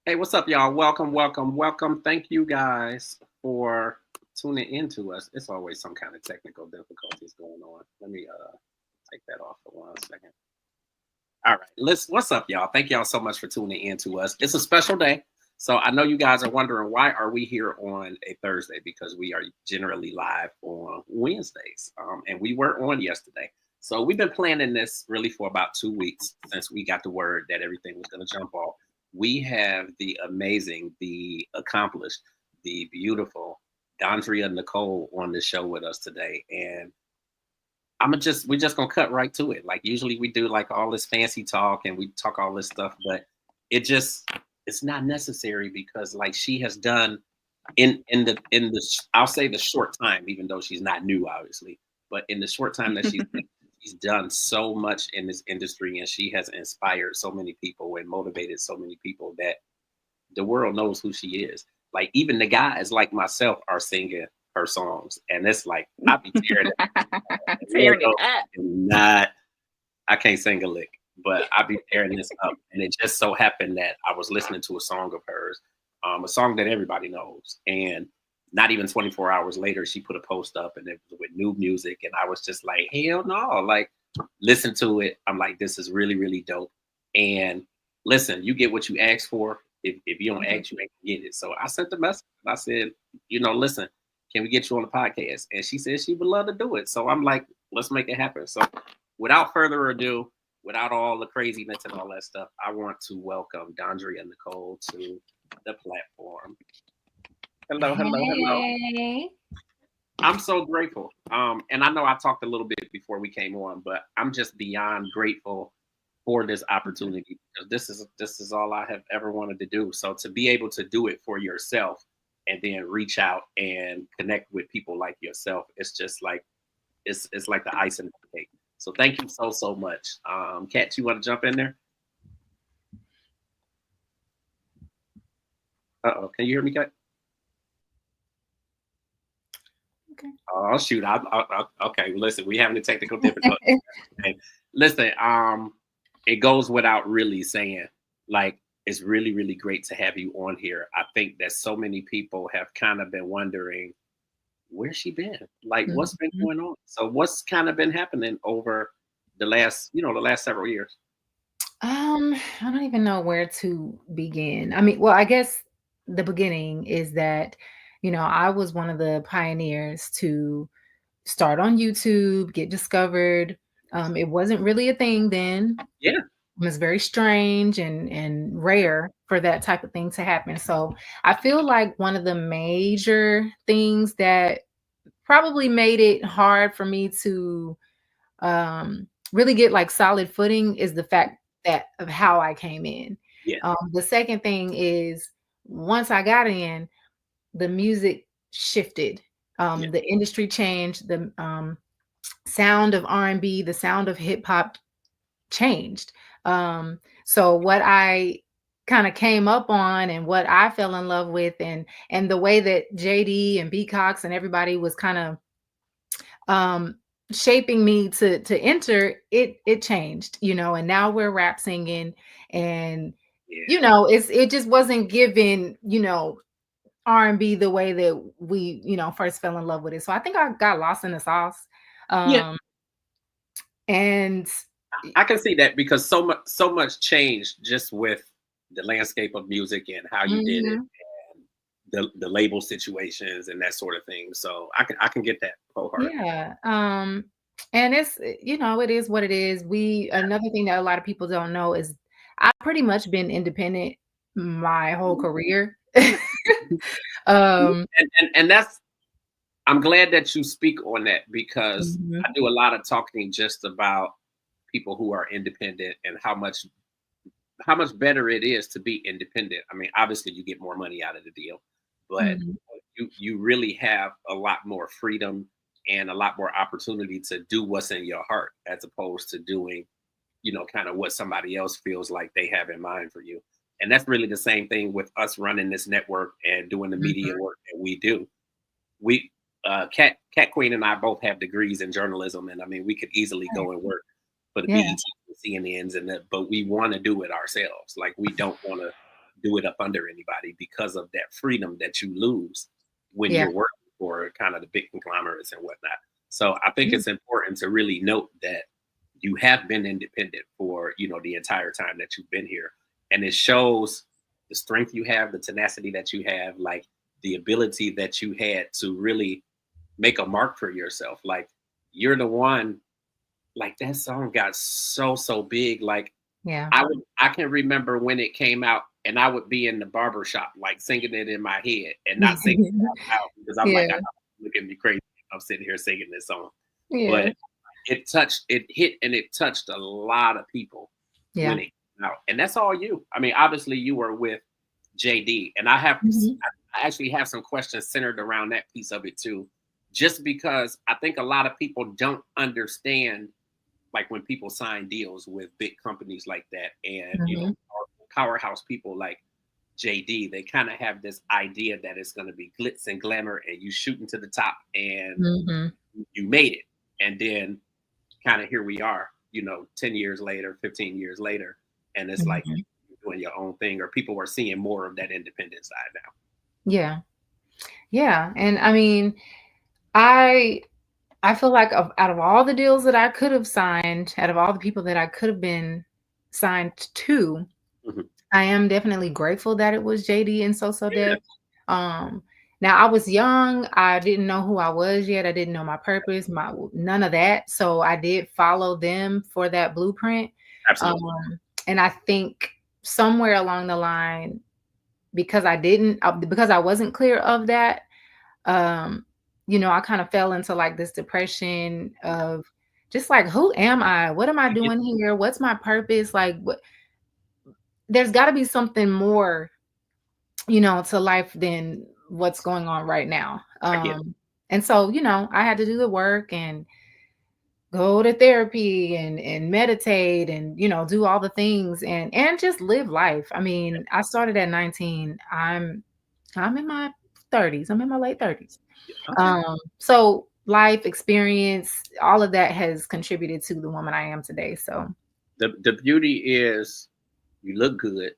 Hey, what's up, y'all? Welcome, welcome, welcome. Thank you guys for tuning in to us. It's always some kind of technical difficulties going on. Let me take that off for 1 second. All right, what's up, y'all? Thank y'all so much for tuning in to us. It's a special day. So I know you guys are wondering, why are we here on a Thursday? Because we are generally live on Wednesdays. And we were on yesterday. So we've been planning this really for about 2 weeks since we got the word that everything was going to jump off. We have the amazing, the accomplished, the beautiful Dondria Nicole on the show with us today. And we're just gonna cut right to it. Like usually we do like all this fancy talk and we talk all this stuff, but it's not necessary because like she has done in the I'll say the short time, even though she's not new, obviously, but in the short time that she's done so much in this industry, and she has inspired so many people and motivated so many people that the world knows who she is. Like even the guys like myself are singing her songs, and it's like I be tearing it up. I can't sing a lick, but I be tearing this up. And it just so happened that I was listening to a song of hers, a song that everybody knows, and not even 24 hours later, she put a post up and it was with new music. And I was just like, hell no, like listen to it. I'm like, this is really, really dope. And listen, you get what you ask for. If you don't ask, you ain't gonna get it. So I sent the message and I said, listen, can we get you on the podcast? And she said she would love to do it. So I'm like, let's make it happen. So without further ado, without all the craziness and all that stuff, I want to welcome Dondria Nicole to the platform. Hello. I'm so grateful. And I know I talked a little bit before we came on, but I'm just beyond grateful for this opportunity because this is all I have ever wanted to do. So to be able to do it for yourself and then reach out and connect with people like yourself, it's just like it's like the icing on the cake. So thank you so much. Kat, you want to jump in there? Uh-oh, can you hear me, Kat? Okay. Oh shoot! Okay. Listen, we having a technical difficulty. Okay. Listen, it goes without really saying, like it's really, really great to have you on here. I think that so many people have kind of been wondering where's she been, like what's been going on. So what's kind of been happening over the last several years? I don't even know where to begin. I mean, well, I guess the beginning is that, I was one of the pioneers to start on YouTube, get discovered. It wasn't really a thing then. Yeah. It was very strange and rare for that type of thing to happen. So I feel like one of the major things that probably made it hard for me to really get like solid footing is the fact that of how I came in. Yeah. The second thing is once I got in, the music shifted. The industry changed. The sound of R&B, the sound of hip hop changed. So what I kind of came up on and what I fell in love with and the way that JD and B Cox and everybody was kind of shaping me to enter it changed, and now we're rap singing and it just wasn't given, R&B the way that we, first fell in love with it. So I think I got lost in the sauce. And I can see that because so much changed just with the landscape of music and how you did it and the label situations and that sort of thing. So I can get that wholeheartedly. Yeah. And it's, it is what it is. Another thing that a lot of people don't know is I've pretty much been independent my whole career. And, and that's, I'm glad that you speak on that, because Mhm. I do a lot of talking just about people who are independent and how much better it is to be independent. I mean, obviously you get more money out of the deal, but Mhm. you really have a lot more freedom and a lot more opportunity to do what's in your heart, as opposed to doing, kind of what somebody else feels like they have in mind for you. And that's really the same thing with us running this network and doing the media Mhm. work that we do. We Cat Queen and I both have degrees in journalism, and I mean we could easily Right. go and work for the Yeah. BET, the CNNs, and that, but we want to do it ourselves. Like, we don't want to do it up under anybody, because of that freedom that you lose when Yeah. you're working for kind of the big conglomerates and whatnot. So I think Yeah. it's important to really note that you have been independent for the entire time that you've been here, and it shows the strength you have, the tenacity that you have, like the ability that you had to really make a mark for yourself. Like, you're the one, like, that song got so big. Like, Yeah. I can remember when it came out, and I would be in the barber shop, like, singing it in my head and not singing it out loud, because I'm like, I Yeah. look at me crazy. I'm sitting here singing this song. Yeah. But it hit, and it touched a lot of people when Yeah. it came out. And that's all you. I mean, obviously you were with JD, and Mhm. I actually have some questions centered around that piece of it too, just because I think a lot of people don't understand, like, when people sign deals with big companies like that, and Mhm. powerhouse people like JD, they kind of have this idea that it's going to be glitz and glamour, and you shooting to the top, and Mhm. you made it. And then kind of here we are, 10 years later, 15 years later, and it's like Mhm. you're doing your own thing, or people are seeing more of that independent side now. Yeah. Yeah. And I mean, I I feel like out of all the deals that I could have signed, out of all the people that I could have been signed to, Mhm. I am definitely grateful that it was JD and So Yeah, Def. Um, Now I was young, I didn't know who I was yet, I didn't know my purpose, my none of that, so I did follow them for that blueprint. absolutely. Um, and I think somewhere along the line, because I wasn't clear of that, um, I kind of fell into like this depression of just like, who am I? What am I I get, doing here? What's my purpose? Like, what? There's got to be something more, to life than what's going on right now. I get it. And so, I had to do the work and go to therapy and meditate and, do all the things and just live life. I mean, I started at 19. I'm in my 30s. I'm in my late 30s. Yeah. Okay. So life experience, all of that has contributed to the woman I am today. So The beauty is you look good.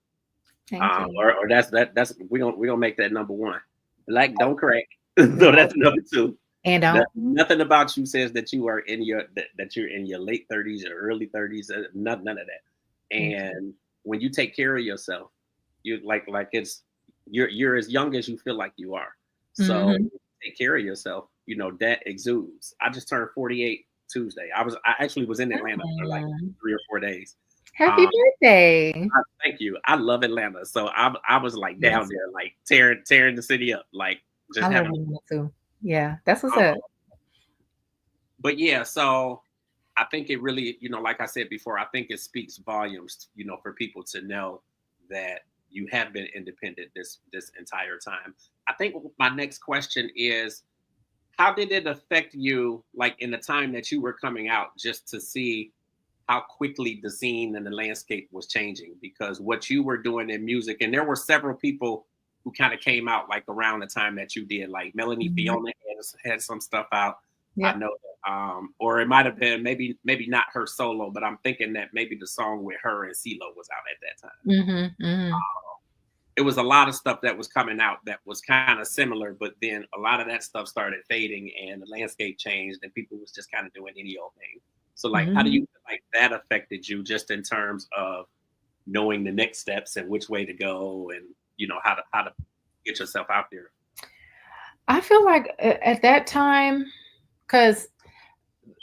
thank you. Or that's we don't make that number one. Black don't crack. So that's number two. And don't. Nothing about you says that you are that you're in your late 30s or early 30s. None of that. Thank you. And when you take care of yourself, you like it's you're as young as you feel like you are. So Mhm. take care of yourself. That exudes. I just turned 48 Tuesday. I actually was in Atlanta for like Mm. 3 or 4 days. Happy Um, birthday. Thank you. I love Atlanta. So I was like down Yes. there, like tearing the city up, like I just love having. Atlanta too. Yeah, that's what's Um, up. but yeah, so I think it really, like I said before, I think it speaks volumes, for people to know that you have been independent this entire time. I think my next question is, how did it affect you, like in the time that you were coming out, just to see how quickly the scene and the landscape was changing? Because what you were doing in music, and there were several people who kind of came out like around the time that you did, like Melanie Mhm. Fiona had some stuff out. I Yep. know that, or it might have been maybe not her solo, but I'm thinking that maybe the song with her and CeeLo was out at that time. Mhm. Mhm. It was a lot of stuff that was coming out that was kind of similar, but then a lot of that stuff started fading, and the landscape changed, and people was just kind of doing any old thing. So, like, how do you Mhm. feel like that affected you, just in terms of knowing the next steps and which way to go, and how to get yourself out there? I feel like at that time, because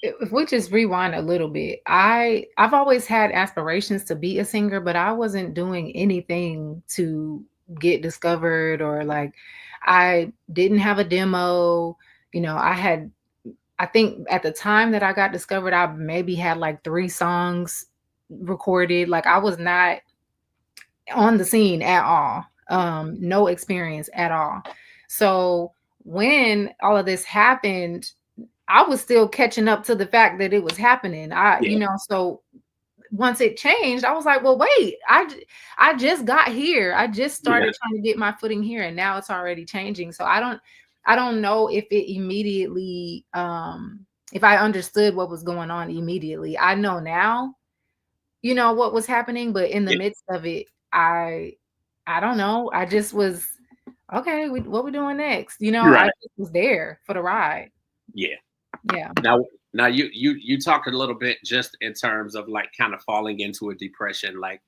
if we just rewind a little bit, I've always had aspirations to be a singer, but I wasn't doing anything to get discovered, or like I didn't have a demo. I think at the time that I got discovered, I maybe had like 3 songs recorded. Like I was not on the scene at all. No experience at all. So when all of this happened, I was still catching up to the fact that it was happening. Yeah, So once it changed, I was like, well, wait, I just got here. I just yeah, started trying to get my footing here, and now it's already changing. So I don't know if it immediately, if I understood what was going on immediately. I know now, what was happening, but in the yeah. midst of it, I don't know. I just was okay. What we doing next? I Right. just was there for the ride. Yeah. Yeah. Now you talked a little bit just in terms of like kind of falling into a depression, like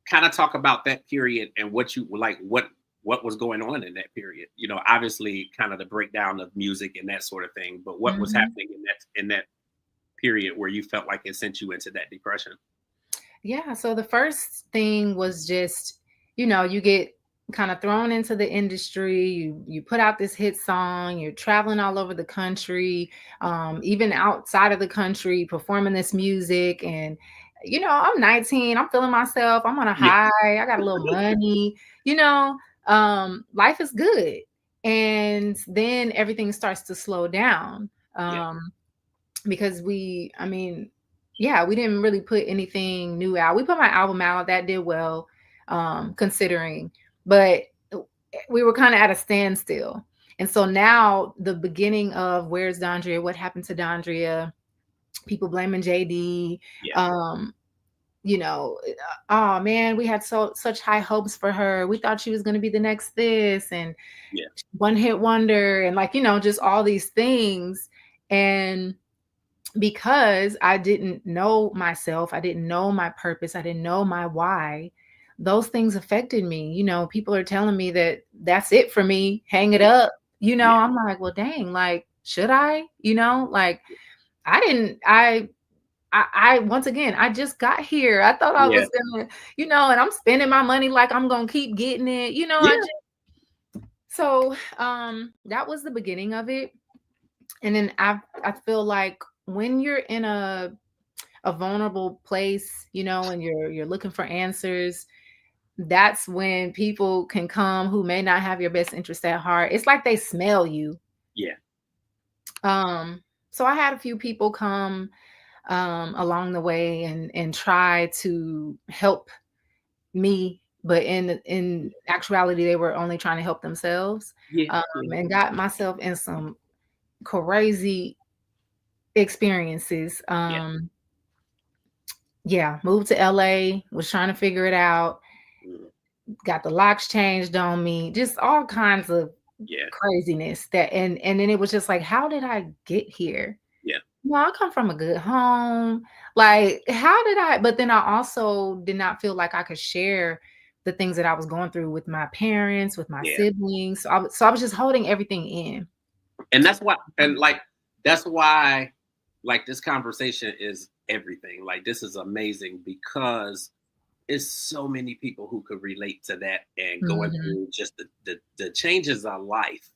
kind of talk about that period and what you like, what was going on in that period. Obviously kind of the breakdown of music and that sort of thing, but what was Mhm. happening in that period where you felt like it sent you into that depression? Yeah, so the first thing was just, you get kind of thrown into the industry. You put out this hit song, you're traveling all over the country, even outside of the country, performing this music. And, I'm 19, I'm feeling myself, I'm on a Yeah, high, I got a little money, life is good. And then everything starts to slow down. yeah, Because yeah, we didn't really put anything new out. We put my album out, that did well, considering, but we were kind of at a standstill. And so now the beginning of where's Dondria, what happened to Dondria, people blaming JD, yeah, um, oh man, we had such high hopes for her. We thought she was going to be the next this and yeah, one hit wonder, and like, just all these things. And because I didn't know myself, I didn't know my purpose, I didn't know my why, those things affected me. People are telling me that that's it for me, hang it yeah, up. yeah, I'm like, well, dang, like, should I? Like, I didn't, once again, I just got here. I thought I yeah, was gonna, and I'm spending my money like I'm gonna keep getting it. yeah, So that was the beginning of it. And then I feel like when you're in a vulnerable place, and you're looking for answers, that's when people can come who may not have your best interest at heart. It's like they smell you. yeah, So I had a few people come along the way and try to help me, but in actuality, they were only trying to help themselves. yeah, yeah, And got myself in some crazy experiences. yeah, Yeah, moved to LA, was trying to figure it out, mm, got the locks changed on me, just all kinds of yeah, craziness and then it was just like, how did I get here? yeah, Well, I come from a good home. Like, how did I? But then I also did not feel like I could share the things that I was going through with my parents, with my yeah. siblings. So I was just holding everything in. And that's why like this conversation is everything. Like this is amazing because it's so many people who could relate to that and going Mhm. through just the changes of life.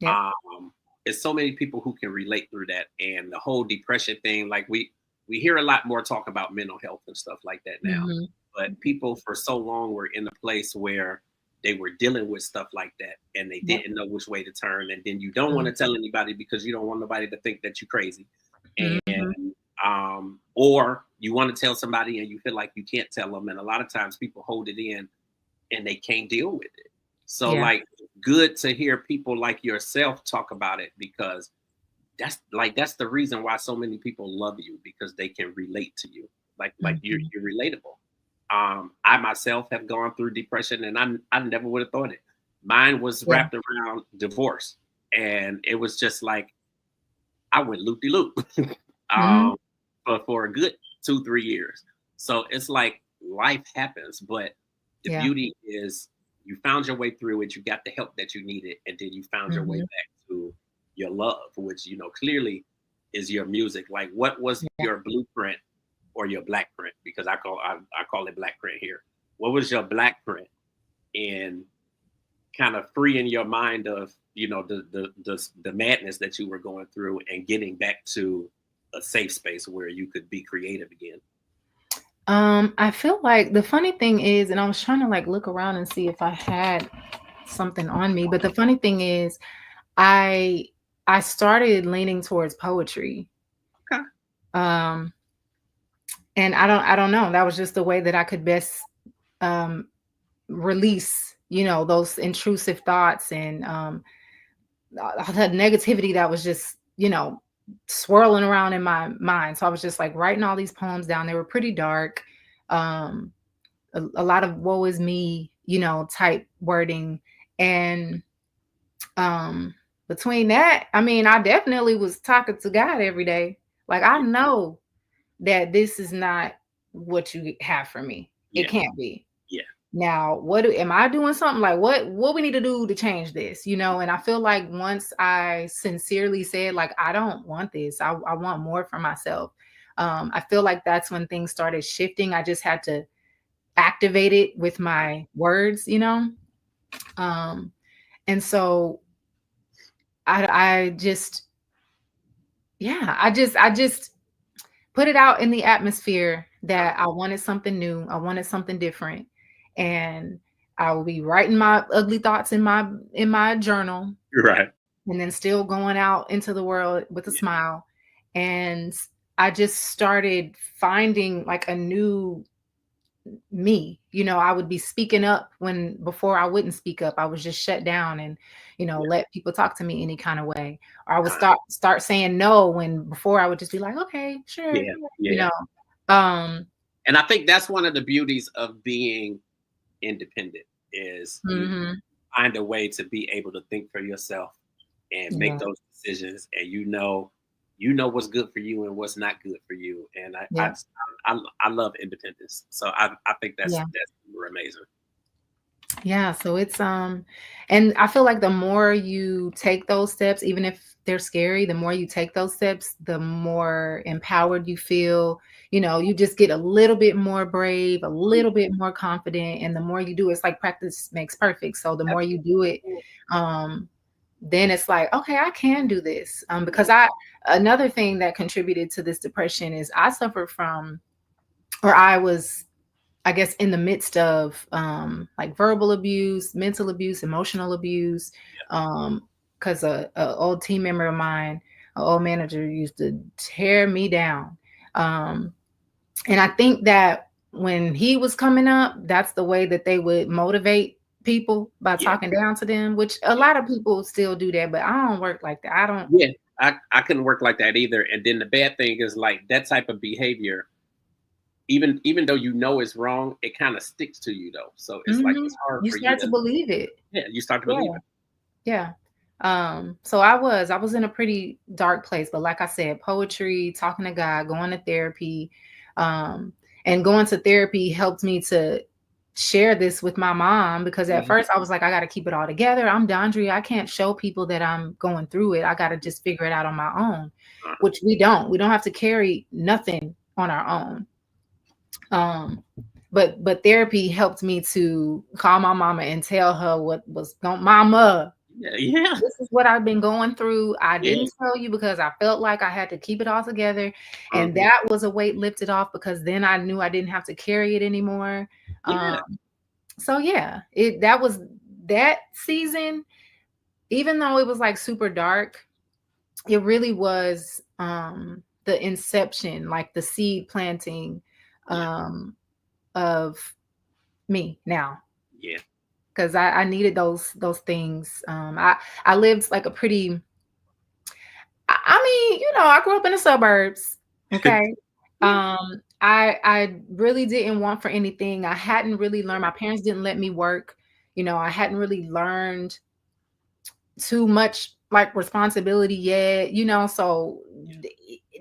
Yep. um it's so many people who can relate through that, and the whole depression thing, like we hear a lot more talk about mental health and stuff like that now, Mhm. but people for so long were in a place where they were dealing with stuff like that and they Yep. didn't know which way to turn, and then you don't want Mhm. to tell anybody because you don't want nobody to think that you're crazy, Mhm. and or you want to tell somebody and you feel like you can't tell them, and a lot of times people hold it in and they can't deal with it. So Yeah. like good to hear people like yourself talk about it, because that's the reason why so many people love you, because they can relate to you. Like Mhm. you're relatable. I myself have gone through depression, and I never would have thought it. Mine was Yeah. wrapped around divorce, and it was just like I went loop de loop Mhm. um for a good 2 3 years. So it's like life happens, but the Yeah. beauty is you found your way through it. You got the help that you needed, and then you found your way Mhm. back to your love, which clearly. is your music. Like, what was your blueprint or your black print? Because I call it black print here. What was your black print in kind of freeing your mind of, you know, the madness that you were going through and getting back to a safe space where you could be creative again? I feel like the funny thing is, and I was trying to like look around and see if I had something on me, but the funny thing is, I started leaning towards poetry. Okay. And I don't know. That was just the way that I could best release, you know, those intrusive thoughts and the negativity that was just, you know, swirling around in my mind. So I was just like writing all these poems down. They were pretty dark. A lot of woe is me, you know, type wording. And between that, I mean, I definitely was talking to God every day. Like, I know that this is not what you have for me. Yeah. It can't be. Yeah. Now, am I doing something? Like, what we need to do to change this, you know? And I feel like once I sincerely said, like, I don't want this, I want more for myself. I feel like that's when things started shifting. I just had to activate it with my words, you know? And so I just put it out in the atmosphere that I wanted something new. I wanted something different. And I will be writing my ugly thoughts in my journal. Right. And then still going out into the world with a smile. And I just started finding like a new me. You know, I would be speaking up when before I wouldn't speak up. I was just shut down and, you know, let people talk to me any kind of way. Or I would start saying no when before I would just be like, okay, sure. Yeah. You know. And I think that's one of the beauties of being independent is you find a way to be able to think for yourself and make those decisions, and you know what's good for you and what's not good for you. And I love independence. So I think that's amazing. Yeah. So it's and I feel like the more you take those steps, even if they're scary, the more you take those steps, the more empowered you feel. You know, you just get a little bit more brave, a little bit more confident. And the more you do, it's like practice makes perfect. So the more you do it, then it's like, okay, I can do this. Because another thing that contributed to this depression is I suffered from, or I was, I guess, in the midst of like verbal abuse, mental abuse, emotional abuse. Because a old team member of mine, an old manager, used to tear me down. And I think that when he was coming up, that's the way that they would motivate people by talking down to them, which a lot of people still do that, but I don't work like that. I don't. Yeah, I couldn't work like that either. And then the bad thing is like that type of behavior, even though you know it's wrong, it kind of sticks to you though. So it's like it's hard you for start to believe it. Yeah, you start to believe it. Yeah. So I was in a pretty dark place, but like I said, poetry, talking to God, going to therapy, and going to therapy helped me to share this with my mom, because at first I was like, I got to keep it all together. I'm Dondria. I can't show people that I'm going through it. I got to just figure it out on my own, which we don't have to carry nothing on our own. But therapy helped me to call my mama and tell her what was going, mama. Yeah. This is what I've been going through. I didn't tell you because I felt like I had to keep it all together. And that was a weight lifted off, because then I knew I didn't have to carry it anymore. So yeah, that was that season, even though it was like super dark, it really was the inception, like the seed planting of me now. Yeah. Because I needed those things. I lived like a pretty, I mean, you know, I grew up in the suburbs. Okay. I really didn't want for anything. I hadn't really learned. My parents didn't let me work. You know, I hadn't really learned too much like responsibility yet, you know, so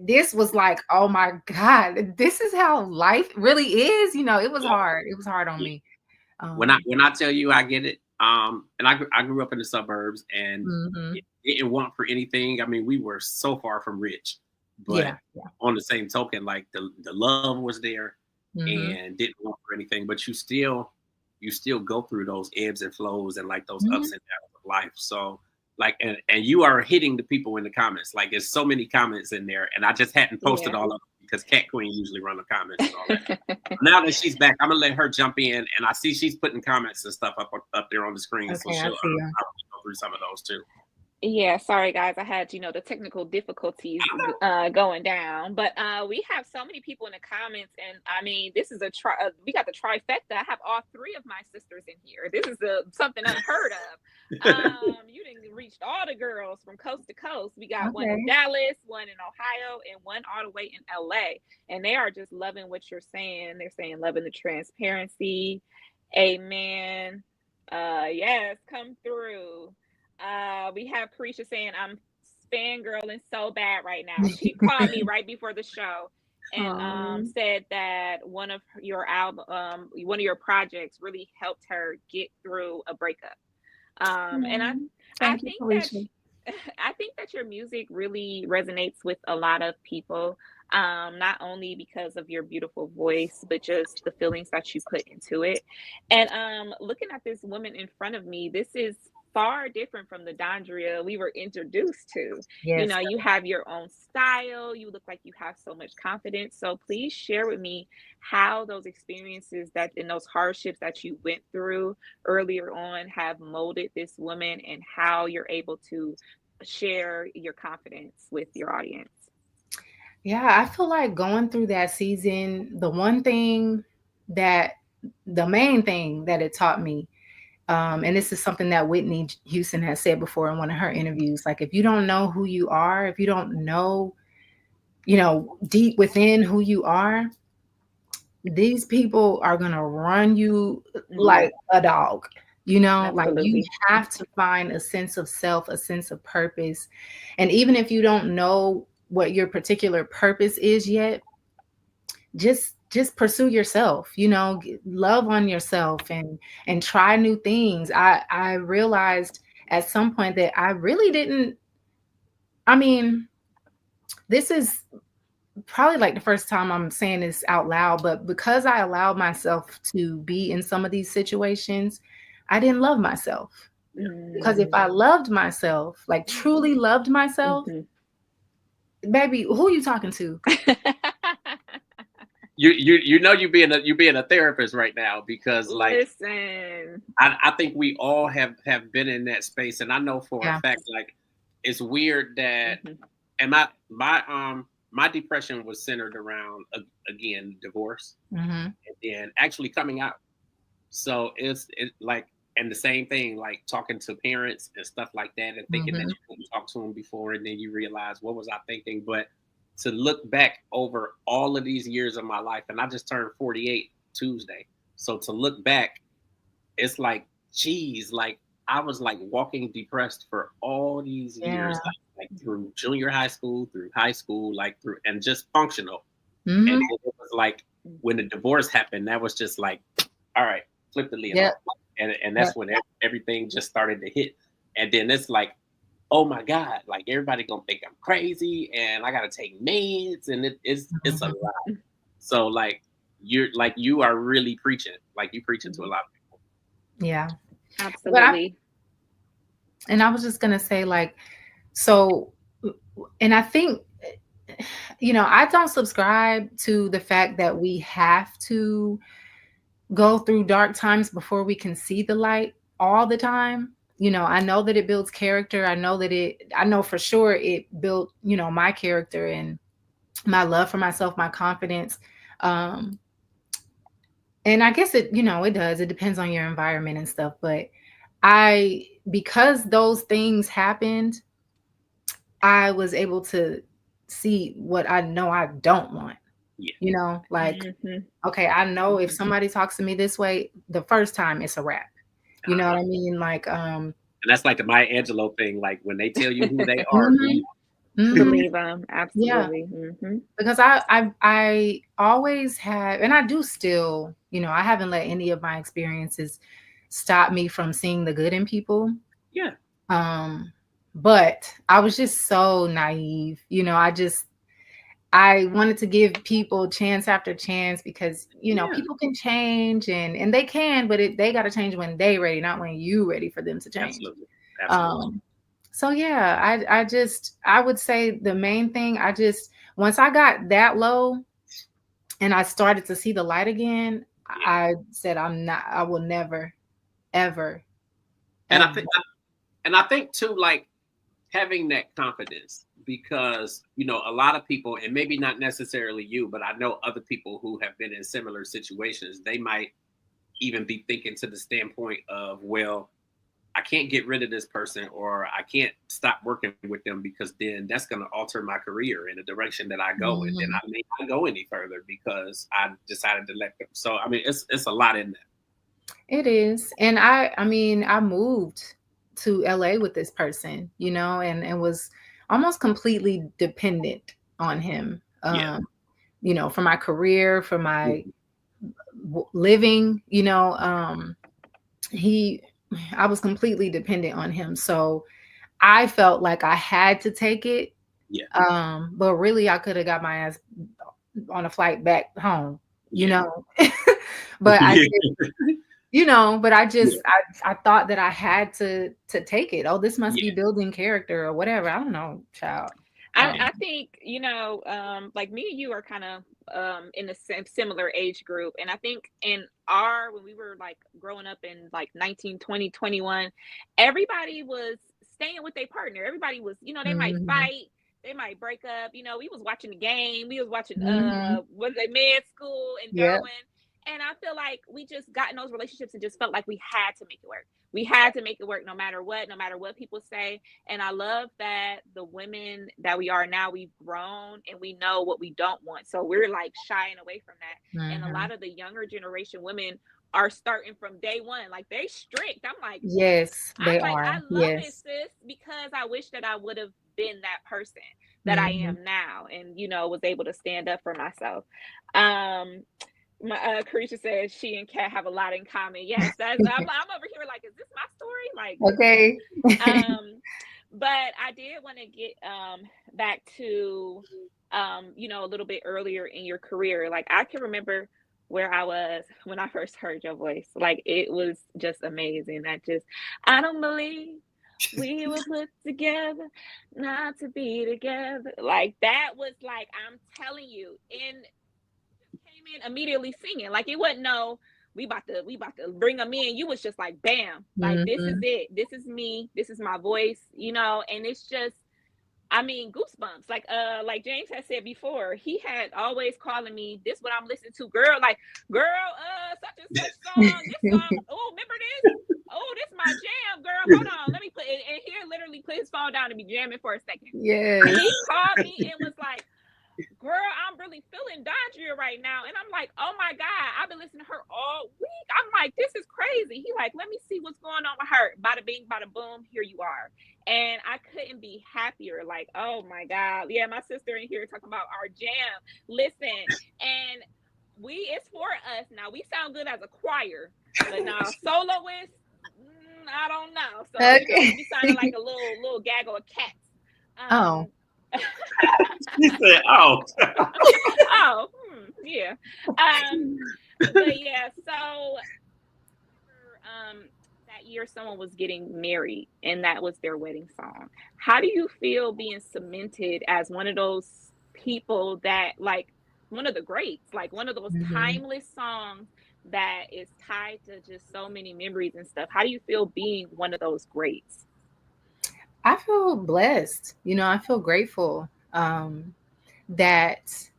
this was like, oh my God, this is how life really is. You know, it was hard. It was hard on me. When I tell you I get it, and I grew up in the suburbs and didn't want for anything. I mean, we were so far from rich. But Yeah. Yeah. on the same token, like the love was there Mhm. and didn't want for anything, but you still go through those ebbs and flows and like those ups Mhm. and downs of life. So like and you are hitting the people in the comments. Like there's so many comments in there, and I just hadn't posted Yeah. all of them because Cat Queen usually run the comments and all that. Now that she's back, I'm gonna let her jump in, and I see she's putting comments and stuff up there on the screen, so Okay, I she'll see you. go through some of those too. Yeah, sorry guys. I had, the technical difficulties going down, but we have so many people in the comments, and I mean, this is we got the trifecta. I have all three of my sisters in here. This is something unheard of. You didn't reach all the girls from coast to coast. We got one in Okay. Dallas, one in Ohio, and one all the way in LA, and they are just loving what you're saying. They're saying loving the transparency. Amen. Yes, come through. We have Carisha saying, I'm fangirling so bad right now. She called me right before the show and said that one of your projects really helped her get through a breakup. And I Thank you, think that Felicia. I think that your music really resonates with a lot of people, not only because of your beautiful voice, but just the feelings that you put into it. And looking at this woman in front of me, this is far different from the Dondria we were introduced to. Yes. You have your own style. You look like you have so much confidence. So please share with me how those experiences that and those hardships that you went through earlier on have molded this woman, and how you're able to share your confidence with your audience. Yeah, I feel like going through that season, the main thing that it taught me, and this is something that Whitney Houston has said before in one of her interviews, like if you don't know who you are, if you don't know, deep within who you are, these people are going to run you like a dog. Like you Absolutely. have to find a sense of self, a sense of purpose. And even if you don't know what your particular purpose is yet, just pursue yourself, love on yourself and try new things. I realized at some point that I really didn't, I mean, this is probably like the first time I'm saying this out loud, but because I allowed myself to be in some of these situations, I didn't love myself. Because if I loved myself, like truly loved myself, baby, who are you talking to? You being a therapist right now, because like Listen. I think we all have been in that space, and I know for a Yeah. fact, like it's weird that and my depression was centered around again divorce and then actually coming out. So it's like, and the same thing, like talking to parents and stuff like that, and thinking that you couldn't talk to them before, and then you realize, what was I thinking? But to look back over all of these years of my life, and I just turned 48 Tuesday, so to look back, it's like, geez, like I was like walking depressed for all these years, Yeah. like through junior high school, through high school, like through, and just functional. And Mm-hmm. it was like when the divorce happened, that was just like, all right, flip the lid Yep. off. And that's when everything just started to hit. And then it's like, oh my God, like everybody gonna think I'm crazy and I gotta take meds, and it's a lot. So like you are really preaching. Like you preaching to a lot of people. Yeah. Absolutely. And I was just gonna say, like, so, and I think, I don't subscribe to the fact that we have to go through dark times before we can see the light all the time. I know that it builds character. I know for sure it built, my character and my love for myself, my confidence. And I guess it does. It depends on your environment and stuff. But because those things happened, I was able to see what I know I don't want. Yeah. Like, okay, I know if somebody talks to me this way, the first time it's a wrap. You know what I mean? Like, and that's like the Maya Angelou thing. Like when they tell you who they are, believe them. Yeah. Absolutely. Because I always have, and I do still, I haven't let any of my experiences stop me from seeing the good in people. Yeah. But I was just so naive. I wanted to give people chance after chance because, you know, Yeah. people can change and they can, but they got to change when they ready, not when you ready for them to change. Absolutely. Absolutely. So yeah, I would say the main thing, once I got that low and I started to see the light again, Yeah. I said, I will never, ever, And ever. I think too, like having that confidence, because you know a lot of people, and maybe not necessarily you, but I know other people who have been in similar situations, they might even be thinking to the standpoint of, well, I can't get rid of this person, or I can't stop working with them because then that's going to alter my career in the direction that I go, and then I may not go any further because I decided to let them. So I mean, it's a lot in that. It is. And I mean, I moved to LA with this person, you know, and was almost completely dependent on him. Yeah. You know, for my career, for my Mhm. living, you know, I was completely dependent on him. So I felt like I had to take it. Yeah. But really I could have got my ass on a flight back home, you Yeah. know. But I did, you know, but Yeah. I thought that I had to take it. Oh, this must be Yeah. building character or whatever. I don't know, child. I think, you know, like me and you are kind of in the same similar age group. And I think when we were like growing up in like 19, 20, 21, everybody was staying with their partner. Everybody was, you know, they might Mhm. fight, they might break up. You know, we was watching the game. We was watching, Mhm. was it med school in Yep. Darwin. And I feel like we just got in those relationships and just felt like we had to make it work. We had to make it work no matter what people say. And I love that the women that we are now, we've grown and we know what we don't want. So we're like shying away from that. And a Mhm. lot of the younger generation women are starting from day one. Like they strict. Yes, they are. I love it, Yes. sis, because I wish that I would have been that person that I Mhm. am now and, you know, was able to stand up for myself. Um, Carisha says she and Kat have a lot in common. Yes, I'm over here like, is this my story? Like, Okay. but I did want to get back to you know, a little bit earlier in your career. Like I can remember where I was when I first heard your voice. Like it was just amazing. I don't believe we were put together not to be together. Like that was like, I'm telling you, and came in immediately singing. Like it wasn't no, we about to bring them in. You was just like bam, like this is Mhm. it. This is me. This is my voice, you know, and it's just, I mean, goosebumps. Like James has said before, he had always calling me, this what I'm listening to, girl. Like, girl, such and such song, this song. Oh, remember this? Oh, this my jam, girl. Hold on, let me put it. And he literally put his phone down and be jamming for a second. Yes. He called me and was like, girl, I'm really feeling Dondria right now. And I'm like, oh my God, I've been listening to her all week. I'm like, this is crazy. He like, let me see what's going on with her. Bada bing, bada boom, here you are. And I couldn't be happier. Like, oh my God. Yeah, my sister in here talking about our jam. Listen, and it's for us. Now we sound good as a choir, but now soloist, I don't know. So, you know, we Okay. be sounding like a little gaggle of cats. Oh. She said, "Oh, Oh, yeah. But yeah, so that year someone was getting married and that was their wedding song. How do you feel being cemented as one of those people that like one of the greats, like one of those Mhm. timeless songs that is tied to just so many memories and stuff? How do you feel being one of those greats? I feel blessed. You know, I feel grateful that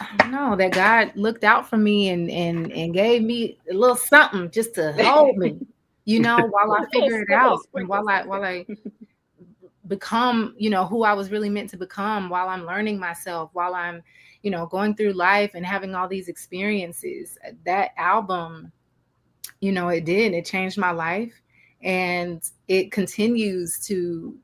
I don't know that God looked out for me and gave me a little something just to hold me, you know, while I figure it A little out and sprinkle of while something. I become, you know, who I was really meant to become, while I'm learning myself, while I'm, you know, going through life and having all these experiences. That album, you know, it changed my life and it continues to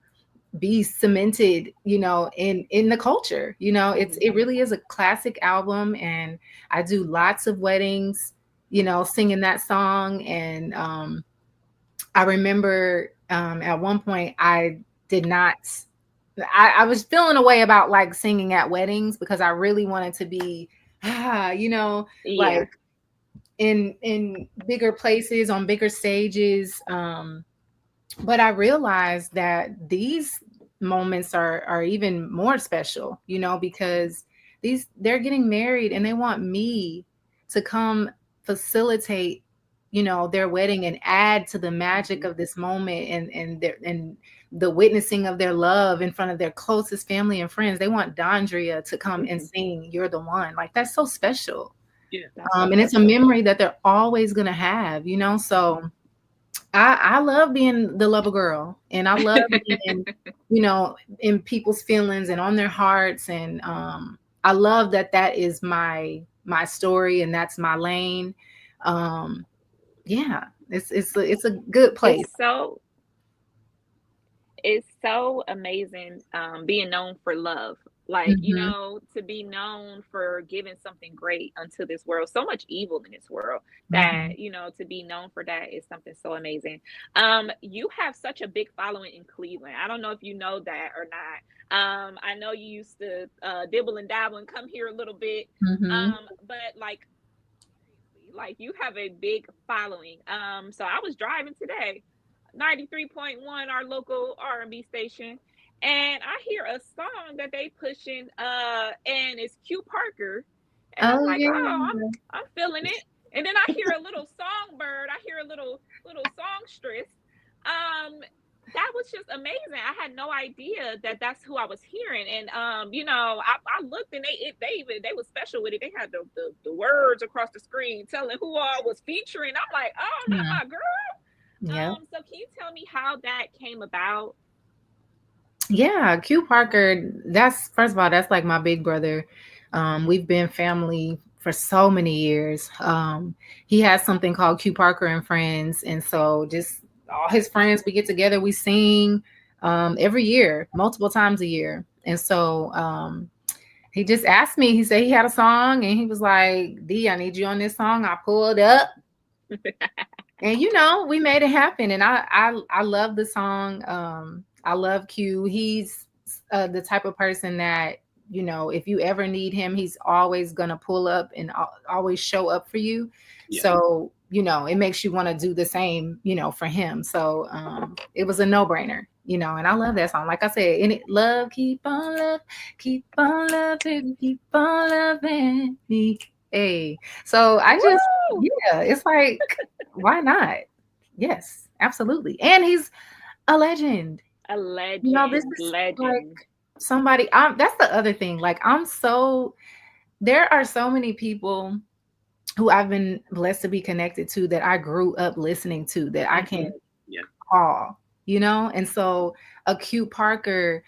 be cemented, you know, in the culture. You know, it really is a classic album, and I do lots of weddings, you know, singing that song. And I remember at one point I did not I was feeling a way about like singing at weddings because I really wanted to be, you know, like in bigger places on bigger stages. But I realized that these moments are even more special, you know, because they're getting married and they want me to come facilitate, you know, their wedding and add to the magic of this moment and the witnessing of their love in front of their closest family and friends. They want Dondria to come and sing "You're the One." Like, that's so special. Yeah. And it's a memory that they're always gonna have, you know. So I love being the lover girl, and I love being, you know, in people's feelings and on their hearts. And I love that is my story, and that's my lane. Yeah, it's a good place. It's so amazing being known for love. Like, you know, to be known for giving something great unto this world. So much evil in this world that, you know, to be known for that is something so amazing. You have such a big following in Cleveland. I don't know if you know that or not. I know you used to dibble and dabble and come here a little bit. But like you have a big following. So I was driving today, 93.1, our local R&B station, and I hear a song that they pushing, and it's Q Parker, and I'm like, I'm feeling it. And then I hear a little songbird, I hear a little songstress. That was just amazing. I had no idea that that's who I was hearing. And you know, I looked, and they was special with it. They had the words across the screen telling who all was featuring. I'm like, oh, not my girl. Yeah. So can you tell me how that came about? Yeah, Q Parker, that's, first of all, that's like my big brother. We've been family for so many years. He has something called Q Parker and Friends. And so just all his friends, we get together, we sing every year, multiple times a year. And so he just asked me, he said he had a song, and he was like, D, I need you on this song. I pulled up. And, you know, we made it happen. And I love the song. I love Q. He's the type of person that, you know, if you ever need him, he's always going to pull up and always show up for you. Yeah. So, you know, it makes you want to do the same, you know, for him. So it was a no-brainer, you know, and I love that song. Like I said, in it, love, keep on loving, keep on loving me. Hey, so I just, yeah, it's like, why not? Yes, absolutely. And he's a legend. A legend. You know, this is like somebody, that's the other thing. Like, there are so many people who I've been blessed to be connected to that I grew up listening to that I can call, you know? And so a Q Parker,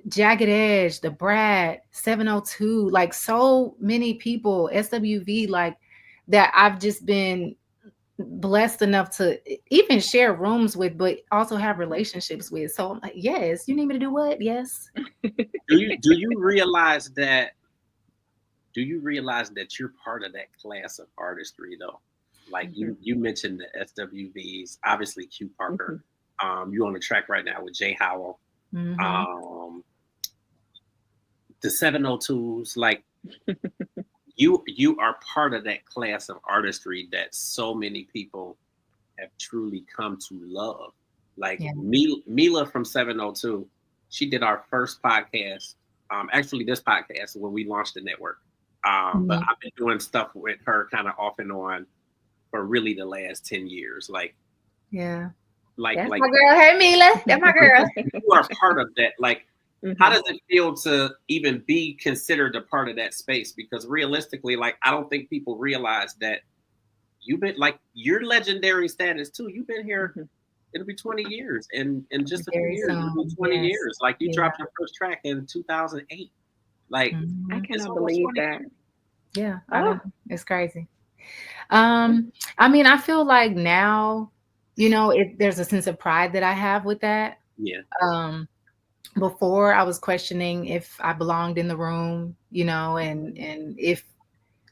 Jagged Edge, the Brad, 702, like so many people, SWV, like that I've just been blessed enough to even share rooms with, but also have relationships with. So I'm like, yes, you need me to do what? Yes. Do you realize that you're part of that class of artistry though? Like you mentioned the SWVs, obviously Q Parker. You're on the track right now with Jay Howell. The 702s, like you are part of that class of artistry that so many people have truly come to love. Like Mila from 702, she did our first podcast. Actually, this podcast when we launched the network. But I've been doing stuff with her kind of off and on for really the last 10 years. Like, that's my girl. Hey, Mila, that's my girl. You are part of that. Like, how does it feel to even be considered a part of that space? Because realistically, like, I don't think people realize that you've been, like, your legendary status too. You've been here. It'll be 20 years, and just a few years, it'll be 20 years. Like, you dropped your first track in 2008. Like, I cannot believe that. Yeah, I know. It's crazy. I mean, I feel like now, you know, there's a sense of pride that I have with that. Yeah. Before I was questioning if I belonged in the room, you know, and if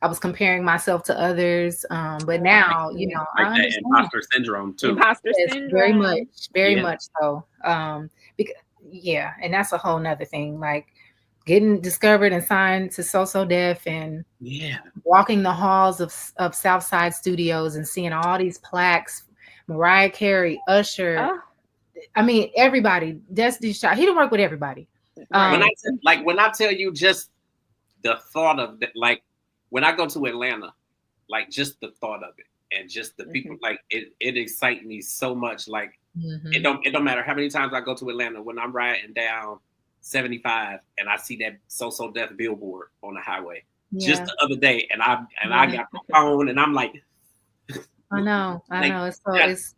I was comparing myself to others. But now, you know, like that imposter syndrome too. Imposter syndrome. Very much so. Because, yeah, and that's a whole nother thing. Like getting discovered and signed to So Def and walking the halls of Southside Studios and seeing all these plaques, Mariah Carey, Usher. Oh, I mean, everybody. Destiny's Child. He didn't work with everybody. right. When I tell you just the thought of that, like when I go to Atlanta, like just the thought of it and just the people, like it excites me so much. Like it don't matter how many times I go to Atlanta, when I'm riding down 75 and I see that So Def billboard on the highway. Yeah. Just the other day, and I got my phone and I'm like, I know. like, It's so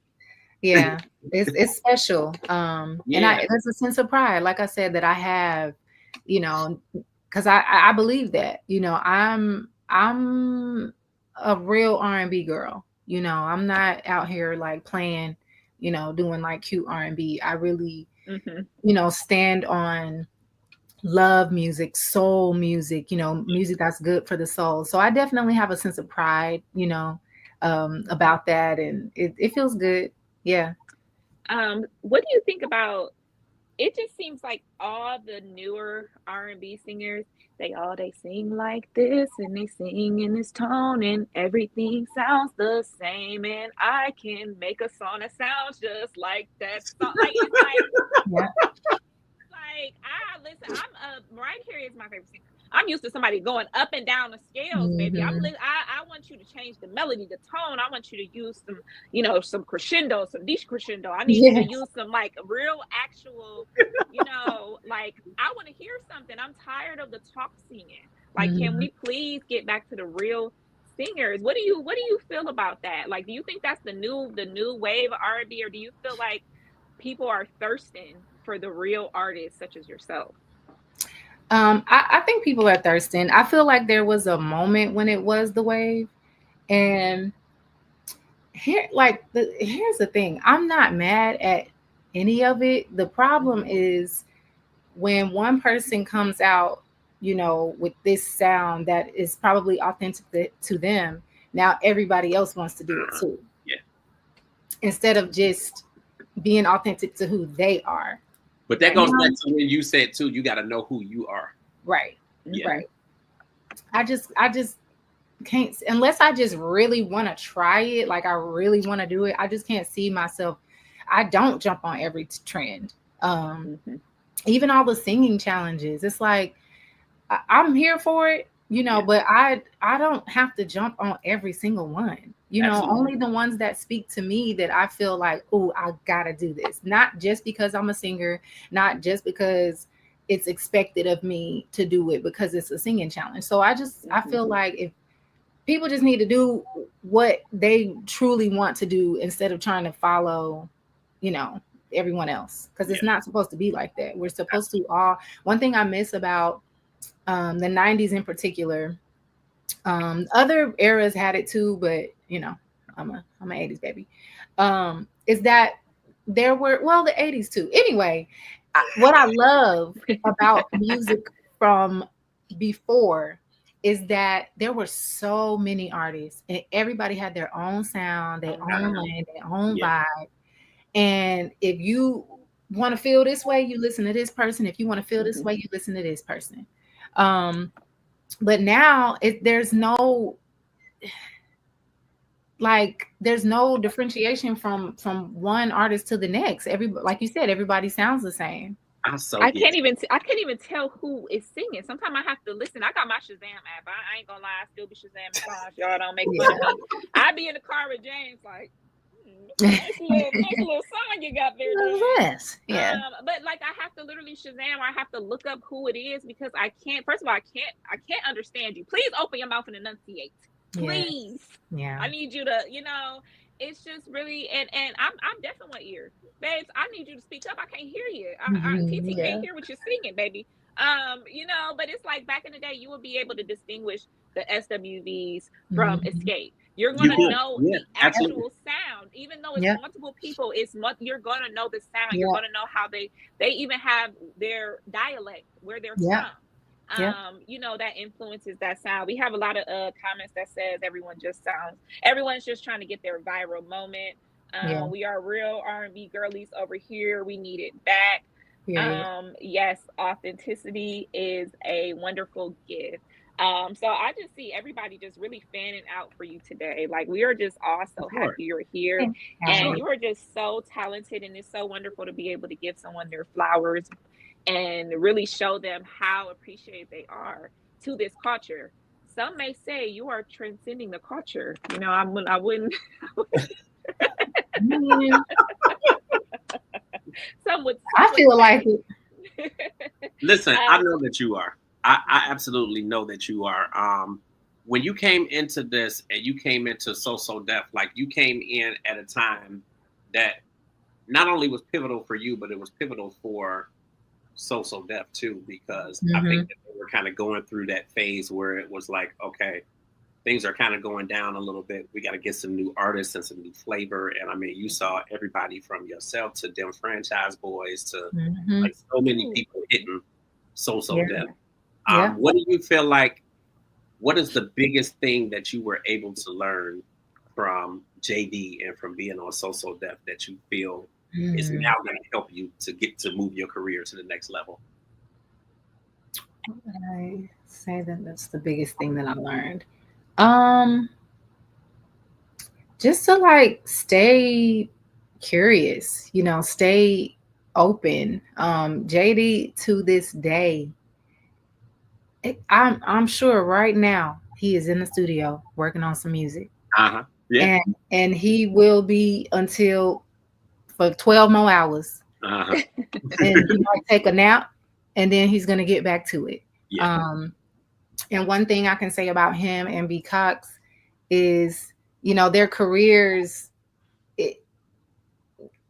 it's special. And there's a sense of pride, like I said, that I have, you know, because I believe that, you know, I'm a real R&B girl. You know, I'm not out here like playing, you know, doing like cute R&B. I really, you know, stand on love music, soul music, you know, music that's good for the soul. So I definitely have a sense of pride, you know, about that, and it feels good. Yeah. What do you think about? It just seems like all the newer R&B singers, they sing like this and they sing in this tone and everything sounds the same, and I can make a song that sounds just like that song. Like it's like, like I listen. Mariah Carey is my favorite singer. I'm used to somebody going up and down the scales, baby. I want you to change the melody, the tone. I want you to use some, you know, some crescendo, some decrescendo. I need you to use some like real actual, you know, like I want to hear something. I'm tired of the talk singing. Like, can we please get back to the real singers? What do you feel about that? Like, do you think that's the new wave of R&B, or do you feel like people are thirsting for the real artists such as yourself? I think people are thirsting. I feel like there was a moment when it was the wave, and here's the thing. I'm not mad at any of it. The problem is when one person comes out, you know, with this sound that is probably authentic to them. Now everybody else wants to do it too. Yeah. Instead of just being authentic to who they are. But that goes back to when you said too, you got to know who you are. Right. Yeah. Right. I just can't, unless I just really want to try it. Like I really want to do it. I just can't see myself. I don't jump on every trend. Even all the singing challenges. It's like, I'm here for it, you know, but I don't have to jump on every single one. You know, only the ones that speak to me, that I feel like, oh, I gotta do this. Not just because I'm a singer, not just because it's expected of me to do it because it's a singing challenge. So I feel like if people just need to do what they truly want to do instead of trying to follow, you know, everyone else, because it's not supposed to be like that. We're supposed to one thing I miss about the 90s in particular, other eras had it too, but you know, I'm an 80s baby, is that there were, well, the 80s too. Anyway, what I love about music from before is that there were so many artists and everybody had their own sound, their own lane, their own vibe. And if you want to feel this way, you listen to this person. If you want to feel this way, you listen to this person. But now there's no differentiation from one artist to the next. Like you said, everybody sounds the same. I can't even tell who is singing. Sometimes I have to listen. I got my Shazam app. I ain't gonna lie, I still be Shazamming songs. Y'all don't make fun of me. I be in the car with James like, nice little song you got there. Yes. Yeah. But like I have to literally Shazam, or I have to look up who it is, because I can't. First of all, I can't understand you. Please open your mouth and enunciate. Please. Yeah. I need you to, you know. It's just really, and I'm deaf in one ear, babes. I need you to speak up. I can't hear you. TT can't hear what you're singing, baby. You know, but it's like back in the day, you would be able to distinguish the SWVs from Escape. You're gonna know the actual sound, even though it's multiple people. You're gonna know the sound. You're gonna know how they even have their dialect, where they're from. You know, that influences that sound. We have a lot of comments that says everyone's just trying to get their viral moment. We are real R&B girlies over here. We need it back. Yes, authenticity is a wonderful gift. So I just see everybody just really fanning out for you today. Like we are just all so Sure. happy you're here, Yeah. and you are just so talented, and it's so wonderful to be able to give someone their flowers and really show them how appreciated they are to this culture. Some may say you are transcending the culture. You know, I wouldn't. Some would. I feel like it. Listen, I know that you are. I absolutely know that you are. When you came into this and you came into So Def, like you came in at a time that not only was pivotal for you, but it was pivotal for So Def too, because I think that they were kind of going through that phase where it was like, okay, things are kind of going down a little bit. We got to get some new artists and some new flavor. And I mean, you saw everybody from yourself to them franchise boys to like so many people hitting So Def. What do you feel like? What is the biggest thing that you were able to learn from JD and from being on So Def that you feel is now going to help you to move your career to the next level? What would I say that's the biggest thing that I learned? Just to like stay curious, you know, stay open. JD to this day, I'm sure right now he is in the studio working on some music. Yeah. And he will be until for 12 more hours. And he might take a nap and then he's gonna get back to it. And one thing I can say about him and B Cox is, you know, their careers,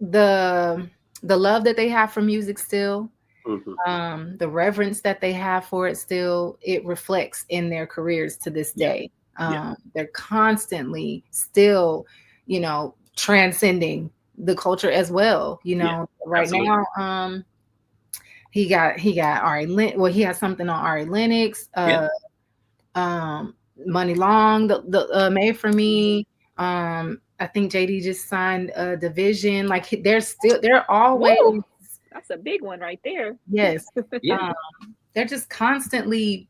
the love that they have for music still, the reverence that they have for it still, it reflects in their careers to this day. They're constantly still, you know, transcending the culture as well. You know, right now, he got Ari well, he has something on Ari Lennox, Money Long, the Made for Me. I think JD just signed a division. Like they're always. Woo! That's a big one right there. Yes. They're just constantly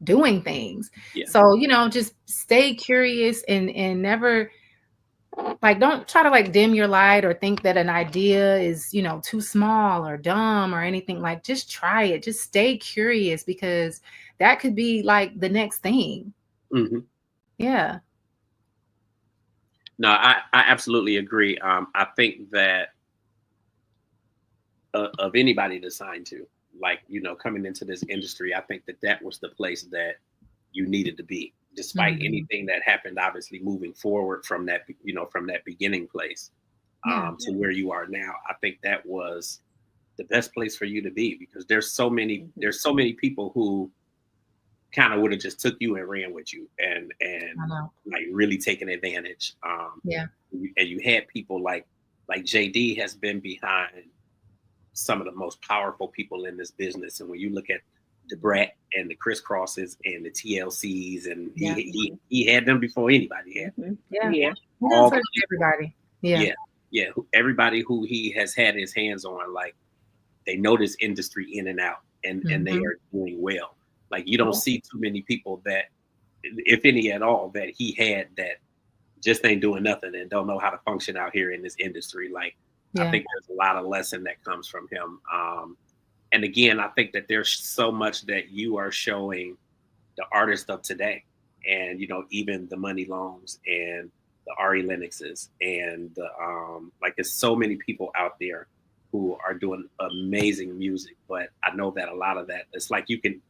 doing things. So, you know, just stay curious and never like, don't try to like dim your light or think that an idea is, you know, too small or dumb or anything. Like, just try it. Just stay curious because that could be like the next thing. Yeah. No, I absolutely agree. I think that of anybody to sign to, like, you know, coming into this industry, I think that was the place that you needed to be, despite anything that happened, obviously moving forward from that, you know, from that beginning place to where you are now. I think that was the best place for you to be because there's so many people who kind of would have just took you and ran with you and like really taken advantage. And you had people like JD has been behind some of the most powerful people in this business. And when you look at the Brat and the Crisscrosses and the TLCs, and he had them before anybody had them. Everybody. Everybody who he has had his hands on, like they know this industry in and out, and they are doing well. Like you don't see too many people that, if any at all, that he had that just ain't doing nothing and don't know how to function out here in this industry. Like I think there's a lot of lesson that comes from him. And again, I think that there's so much that you are showing the artists of today, and you know, even the Money Longs and the Ari Lennoxes, and the like, there's so many people out there who are doing amazing music. But I know that a lot of that, it's like you can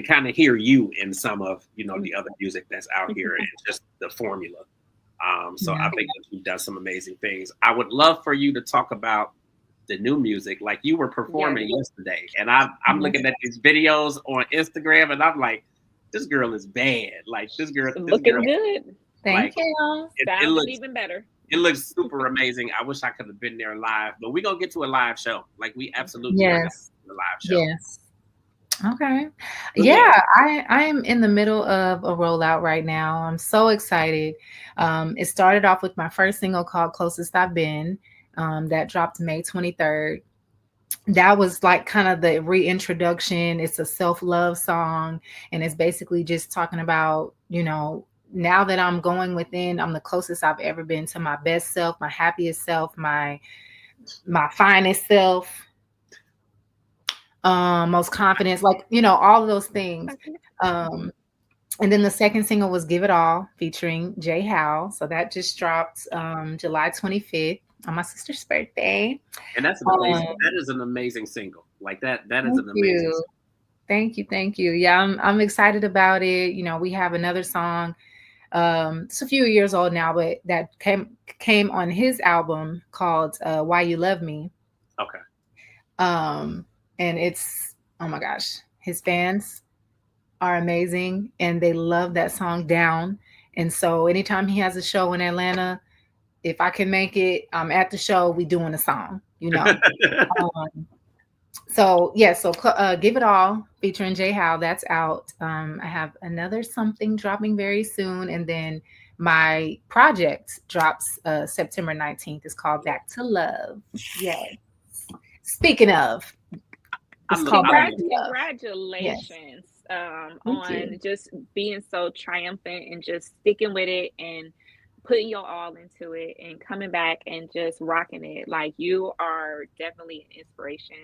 kind of hear you in some of, you know, the other music that's out here, and just the formula. So I think that you've done some amazing things. I would love for you to talk about the new music. Like you were performing yesterday, and I'm looking at these videos on Instagram, and I'm like, this girl is bad. Like this girl looking good. Thank you. It looks even better. It looks super amazing. I wish I could have been there live, but we're gonna get to a live show. Like we absolutely are gonna do a live show. Yes. Okay. Yeah, I am in the middle of a rollout right now. I'm so excited. It started off with my first single called Closest I've Been. That dropped May 23rd. that was like kind of the reintroduction. It's a self-love song, and it's basically just talking about, now that I'm going within, I'm the closest I've ever been to my best self, my happiest self, my finest self, most confidence, like, all of those things. And then the second single was Give It All featuring Jay Howe. So that just dropped July 25th on my sister's birthday. And that's an amazing, that is an amazing single. Like that is an amazing single. Thank you. Yeah, I'm excited about it. We have another song. It's a few years old now, but that came on his album called Why You Love Me. Okay. And it's, oh my gosh, his fans are amazing and they love that song Down. And so anytime he has a show in Atlanta, if I can make it, I'm at the show, we doing a song, So Give It All featuring Jay Howe, that's out. I have another something dropping very soon, and then my project drops September 19th. It's called Back to Love. Yes. Speaking of, congratulations on just being so triumphant and just sticking with it and putting your all into it and coming back and just rocking it. Like, you are definitely an inspiration.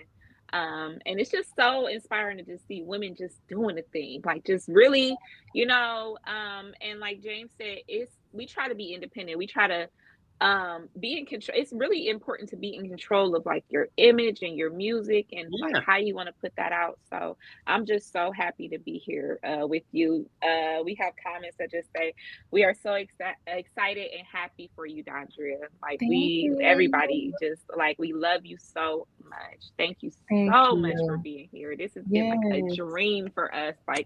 And it's just so inspiring to just see women just doing the thing, like just really, and like James said, we try to be independent. We try to be in control. It's really important to be in control of like your image and your music and like how you want to put that out. So I'm just so happy to be here with you. We have comments that just say we are so excited and happy for you, Dondria. Like everybody just like, we love you so much. Thank you so much for being here. This has been like a dream for us. Like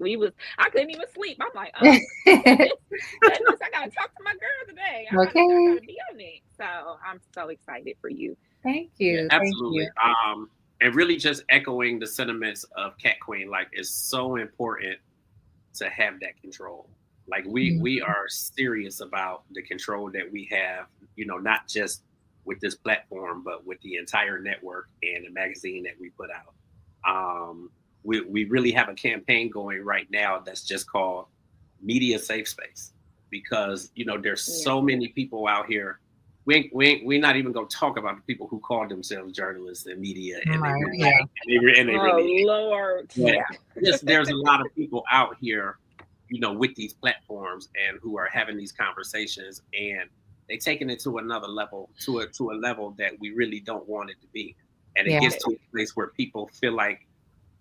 I couldn't even sleep. I'm like, I gotta talk to my girl today. I gotta be on it. So I'm so excited for you. Thank you. Yeah, absolutely. Thank you. And really just echoing the sentiments of Cat Queen, like, it's so important to have that control. Like we are serious about the control that we have, not just with this platform, but with the entire network and the magazine that we put out. We really have a campaign going right now that's just called Media Safe Space, because there's so many people out here. We're not even going to talk about the people who call themselves journalists and media, and they really Lord. Yeah. There's a lot of people out here, with these platforms and who are having these conversations, and they taking it to another level, to a level that we really don't want it to be, and it gets to a place where people feel like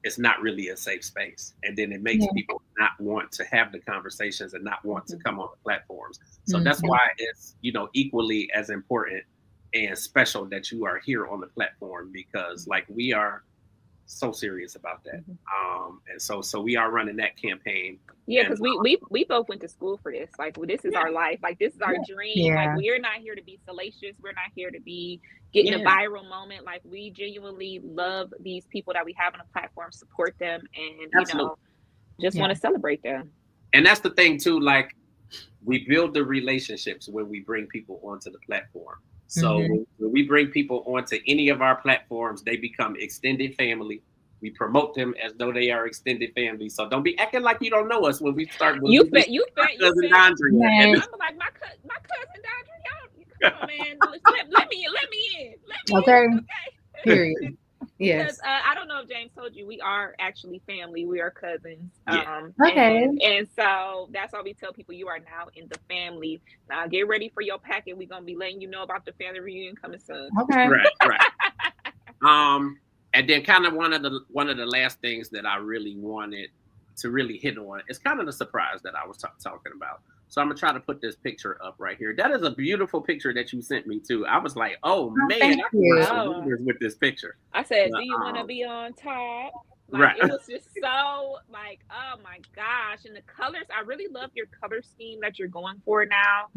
it's not really a safe space, and then it makes people not want to have the conversations and not want to come on the platforms. So that's why it's equally as important and special that you are here on the platform, because like we are so serious about that. And so we are running that campaign. Yeah, because we both went to school for this. Like, this is our life. Like, this is our dream. Like, we're not here to be salacious. We're not here to be getting a viral moment. Like, we genuinely love these people that we have on the platform, support them, and just want to celebrate them. And that's the thing too. Like, we build the relationships when we bring people onto the platform. So when we bring people onto any of our platforms, they become extended family. We promote them as though they are extended family. So don't be acting like you don't know us when we start. You bet. Cousin Dondria. I'm like, my cousin Dondria. Come on, man. Let me in. Okay. Period. Yes. Because I don't know if James told you, we are actually family. We are cousins. Okay. And so that's why we tell people, you are now in the family. Now get ready for your packet. We're gonna be letting you know about the family reunion coming soon. Okay. Right. And then kind of one of the last things that I really wanted to really hit on is kind of the surprise that I was talking about. So I'm gonna try to put this picture up right here. That is a beautiful picture that you sent me too. I was like, oh man, with this picture. I said, do you want to be on top? Like, it was just so like, oh my gosh. And the colors, I really love your color scheme that you're going for now.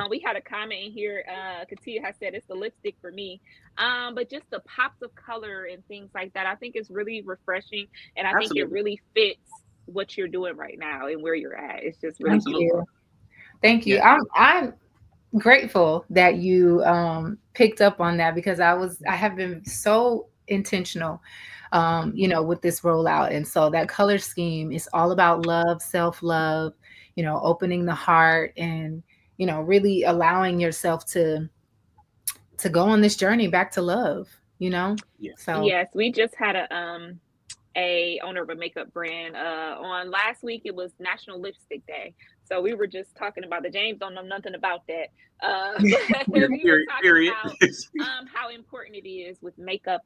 We had a comment in here. Katia has said it's the lipstick for me. But just the pops of color and things like that, I think is really refreshing. And I think it really fits what you're doing right now and where you're at. It's just really beautiful. Thank you. Yeah. I'm grateful that you picked up on that, because I have been so intentional, with this rollout. And so that color scheme is all about love, self-love, opening the heart and, really allowing yourself to go on this journey back to love, Yeah. So Yes, we just had a owner of a makeup brand on last week. It was National Lipstick Day, so we were just talking about the James don't know nothing about that, but we were talking about how important it is with makeup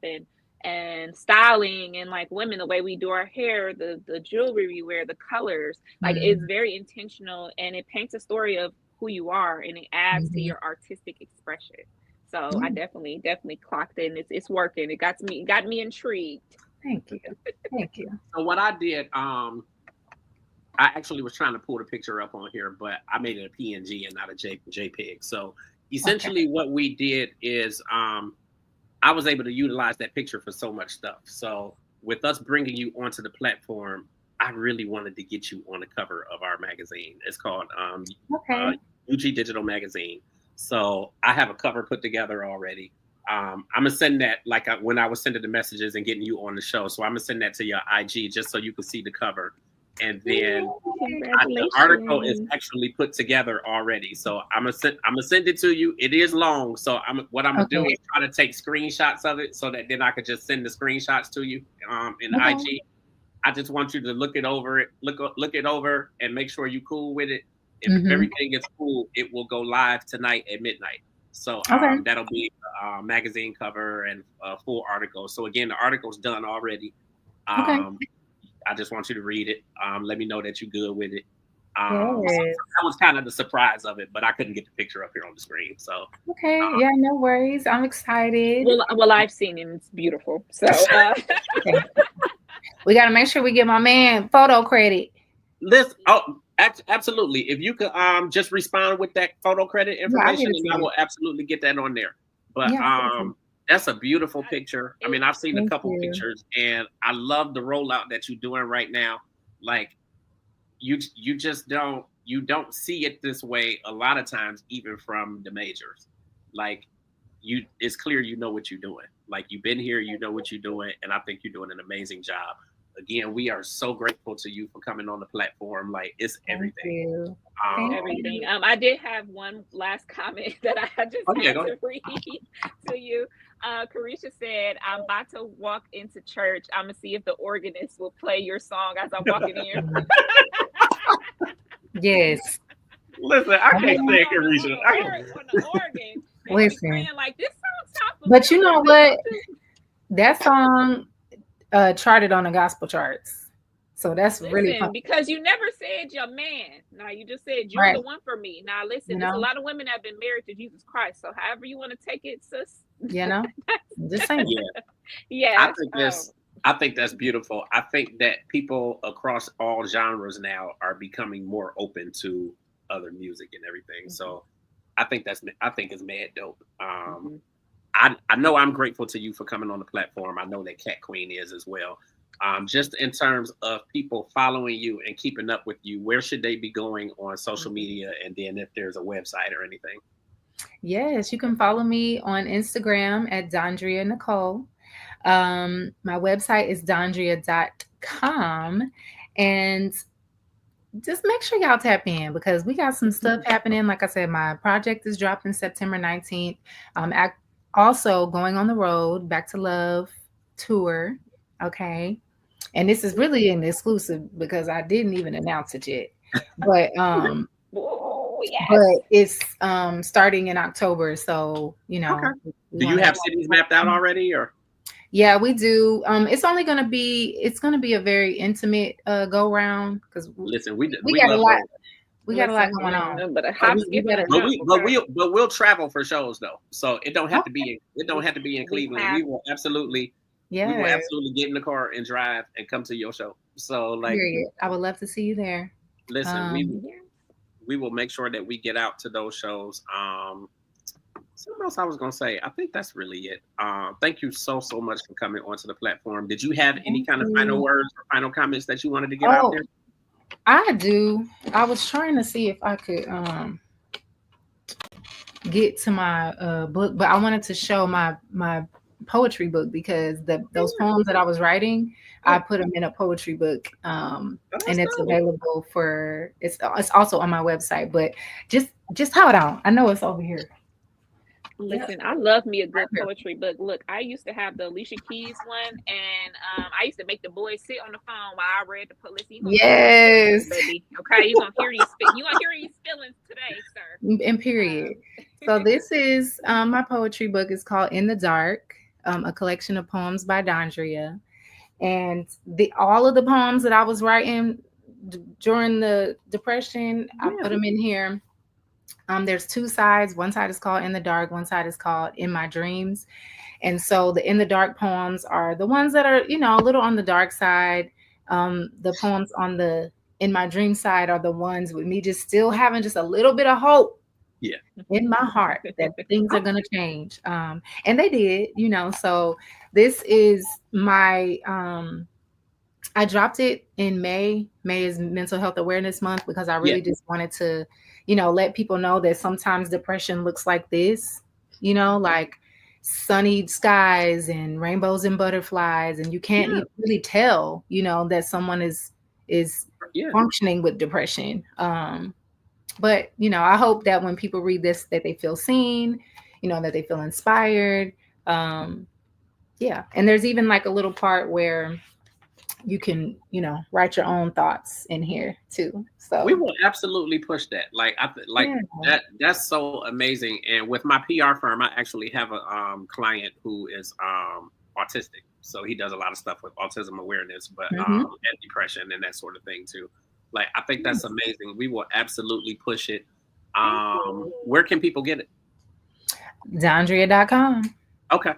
and styling, and like women, the way we do our hair, the jewelry we wear, the colors, like it's very intentional, and it paints a story of who you are, and it adds to your artistic expression. So I definitely clocked in. It's working. It got me intrigued. Thank you. So what I did, I actually was trying to pull the picture up on here, but I made it a PNG and not a JPEG. So essentially what we did is I was able to utilize that picture for so much stuff. So with us bringing you onto the platform, I really wanted to get you on the cover of our magazine. It's called UG Digital Magazine. So I have a cover put together already. I'm gonna send that when I was sending the messages and getting you on the show. So I'm gonna send that to your IG just so you can see the cover. And then the article is actually put together already. So I'm gonna send it to you. It is long, so I'm gonna do is try to take screenshots of it so that then I could just send the screenshots to you in IG. I just want you to look it over and make sure you're cool with it. If everything is cool, it will go live tonight at midnight. So that'll be a magazine cover and a full article. So again, the article's done already. I just want you to read it. Let me know that you're good with it. So that was kind of the surprise of it, but I couldn't get the picture up here on the screen. So no worries. I'm excited. Well, I've seen it. It's beautiful. So we got to make sure we get my man photo credit. Listen, absolutely. If you could just respond with that photo credit information, and I will absolutely get that on there. But that's a beautiful picture. I mean, I've seen a couple pictures, and I love the rollout that you're doing right now. Like you just don't see it this way a lot of times, even from the majors. Like it's clear you know what you're doing. Like you've been here, you know what you're doing, and I think you're doing an amazing job. Again, we are so grateful to you for coming on the platform. Like it's everything. Everything. I did have one last comment that I just had to read to you. Carisha said, "I'm about to walk into church. I'm gonna see if the organist will play your song as I'm walking in." Yes. Listen, I can't say Carisha. On the organ. Listen, like this song. But you know what? That song charted on the gospel charts. So that's really fun. Because you never said your man. Now you just said you're the one for me. Now listen, there's a lot of women that have been married to Jesus Christ. So however you want to take it, sis. Just saying. Yeah. I think that's beautiful. I think that people across all genres now are becoming more open to other music and everything. So I think it's mad dope. I know I'm grateful to you for coming on the platform. I know that Cat Queen is as well. Just in terms of people following you and keeping up with you, where should they be going on social media? And then if there's a website or anything. Yes, you can follow me on Instagram at Dondria Nicole. My website is dondria.com. And just make sure y'all tap in because we got some stuff happening. Like I said, my project is dropping September 19th. Also going on the road, Back to Love tour. Okay. And this is really an exclusive because I didn't even announce it yet. But but it's starting in October. So, Do you have cities mapped out already or? Yeah, we do. It's gonna be a very intimate go round because listen, we got a lot. We got a lot going on. But we'll travel for shows though. So it don't have to be in Cleveland. We will absolutely get in the car and drive and come to your show. So I would love to see you there. Listen, we will make sure that we get out to those shows. Something else I was gonna say. I think that's really it. Thank you so much for coming onto the platform. Did you have any kind of final words or final comments that you wanted to get out there? I do. I was trying to see if I could get to my book, but I wanted to show my poetry book because those poems that I was writing, I put them in a poetry book, and it's available for it's also on my website. But just hold on, I know it's over here. Listen, I love me a good poetry book. Look, I used to have the Alicia Keys one, and I used to make the boys sit on the phone while I read the policy. Yes, baby. Okay, you gonna hear these feelings today, sir. And period. So this is my poetry book. It's called In the Dark, a collection of poems by Dondria, and all of the poems that I was writing during the Depression, I put them in here. There's two sides. One side is called In the Dark. One side is called In My Dreams. And so the In the Dark poems are the ones that are, a little on the dark side. The poems on the In My Dream side are the ones with me just still having just a little bit of hope in my heart that things are going to change. And they did, so this is my, I dropped it in May. May is Mental Health Awareness Month because I really just wanted to, let people know that sometimes depression looks like this, like sunny skies and rainbows and butterflies, and you can't really tell, that someone is functioning with depression. But I hope that when people read this, that they feel seen, that they feel inspired. And there's even like a little part where you can, write your own thoughts in here too. So we will absolutely push that. That's so amazing. And with my PR firm, I actually have a client who is autistic. So he does a lot of stuff with autism awareness, but and depression and that sort of thing too. Like, I think that's amazing. We will absolutely push it. Where can people get it? Dondria.com. Okay.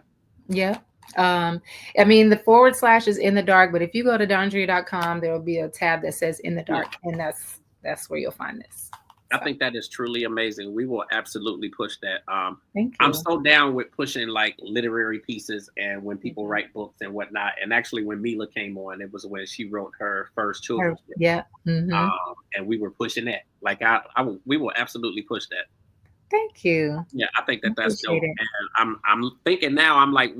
Yeah. I mean, the / is In the Dark, but if you go to Dondria.com, there will be a tab that says In the Dark, and that's where you'll find this. I think that is truly amazing. We will absolutely push that. Thank you. I'm so down with pushing like literary pieces and when people write books and whatnot. And actually, when Mila came on, it was when she wrote her first children's book. Yeah. And we were pushing that. Like we will absolutely push that. Thank you. Yeah, I think that's dope. And I'm thinking now, I'm like,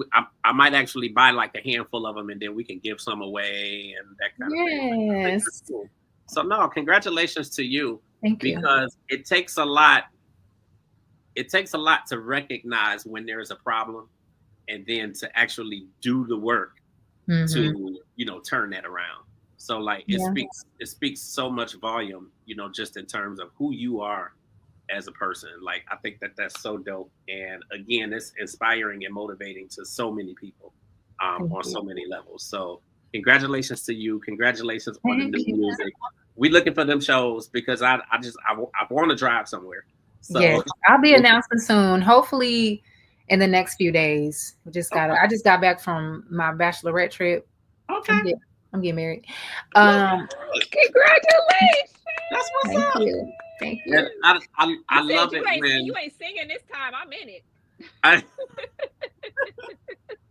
I might actually buy like a handful of them and then we can give some away and that kind of thing. Yes. Cool. So no, congratulations to you. Thank you. Because it takes a lot. It takes a lot to recognize when there is a problem and then to actually do the work to, turn that around. So like it speaks so much volume, just in terms of who you are as a person. Like, I think that's so dope. And again, it's inspiring and motivating to so many people on so many levels. So congratulations to you. Congratulations on the new music. We looking for them shows because I want to drive somewhere. So yes, I'll be announcing soon. Hopefully in the next few days. I just got back from my bachelorette trip. Okay. I'm getting married. Congratulations. That's what's up. Thank you. I love it when you ain't singing this time. I'm in it.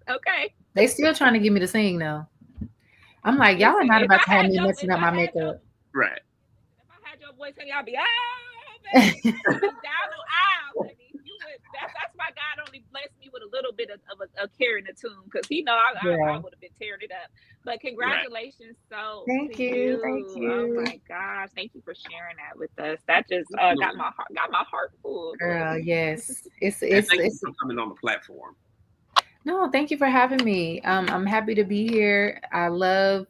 Okay. They still trying to get me to sing though. I'm like, y'all are not about to have me messing up my makeup. Right. If I had your voice, y'all be baby. Down the aisle, baby. That's why God only blessed me with a little bit of a carrying a tune, because He know I would have been tearing it up. But congratulations, so thank you. Oh my gosh, thank you for sharing that with us. That just got my heart full. Girl, yes, it's thank you for coming on the platform. No, thank you for having me. I'm happy to be here. I love,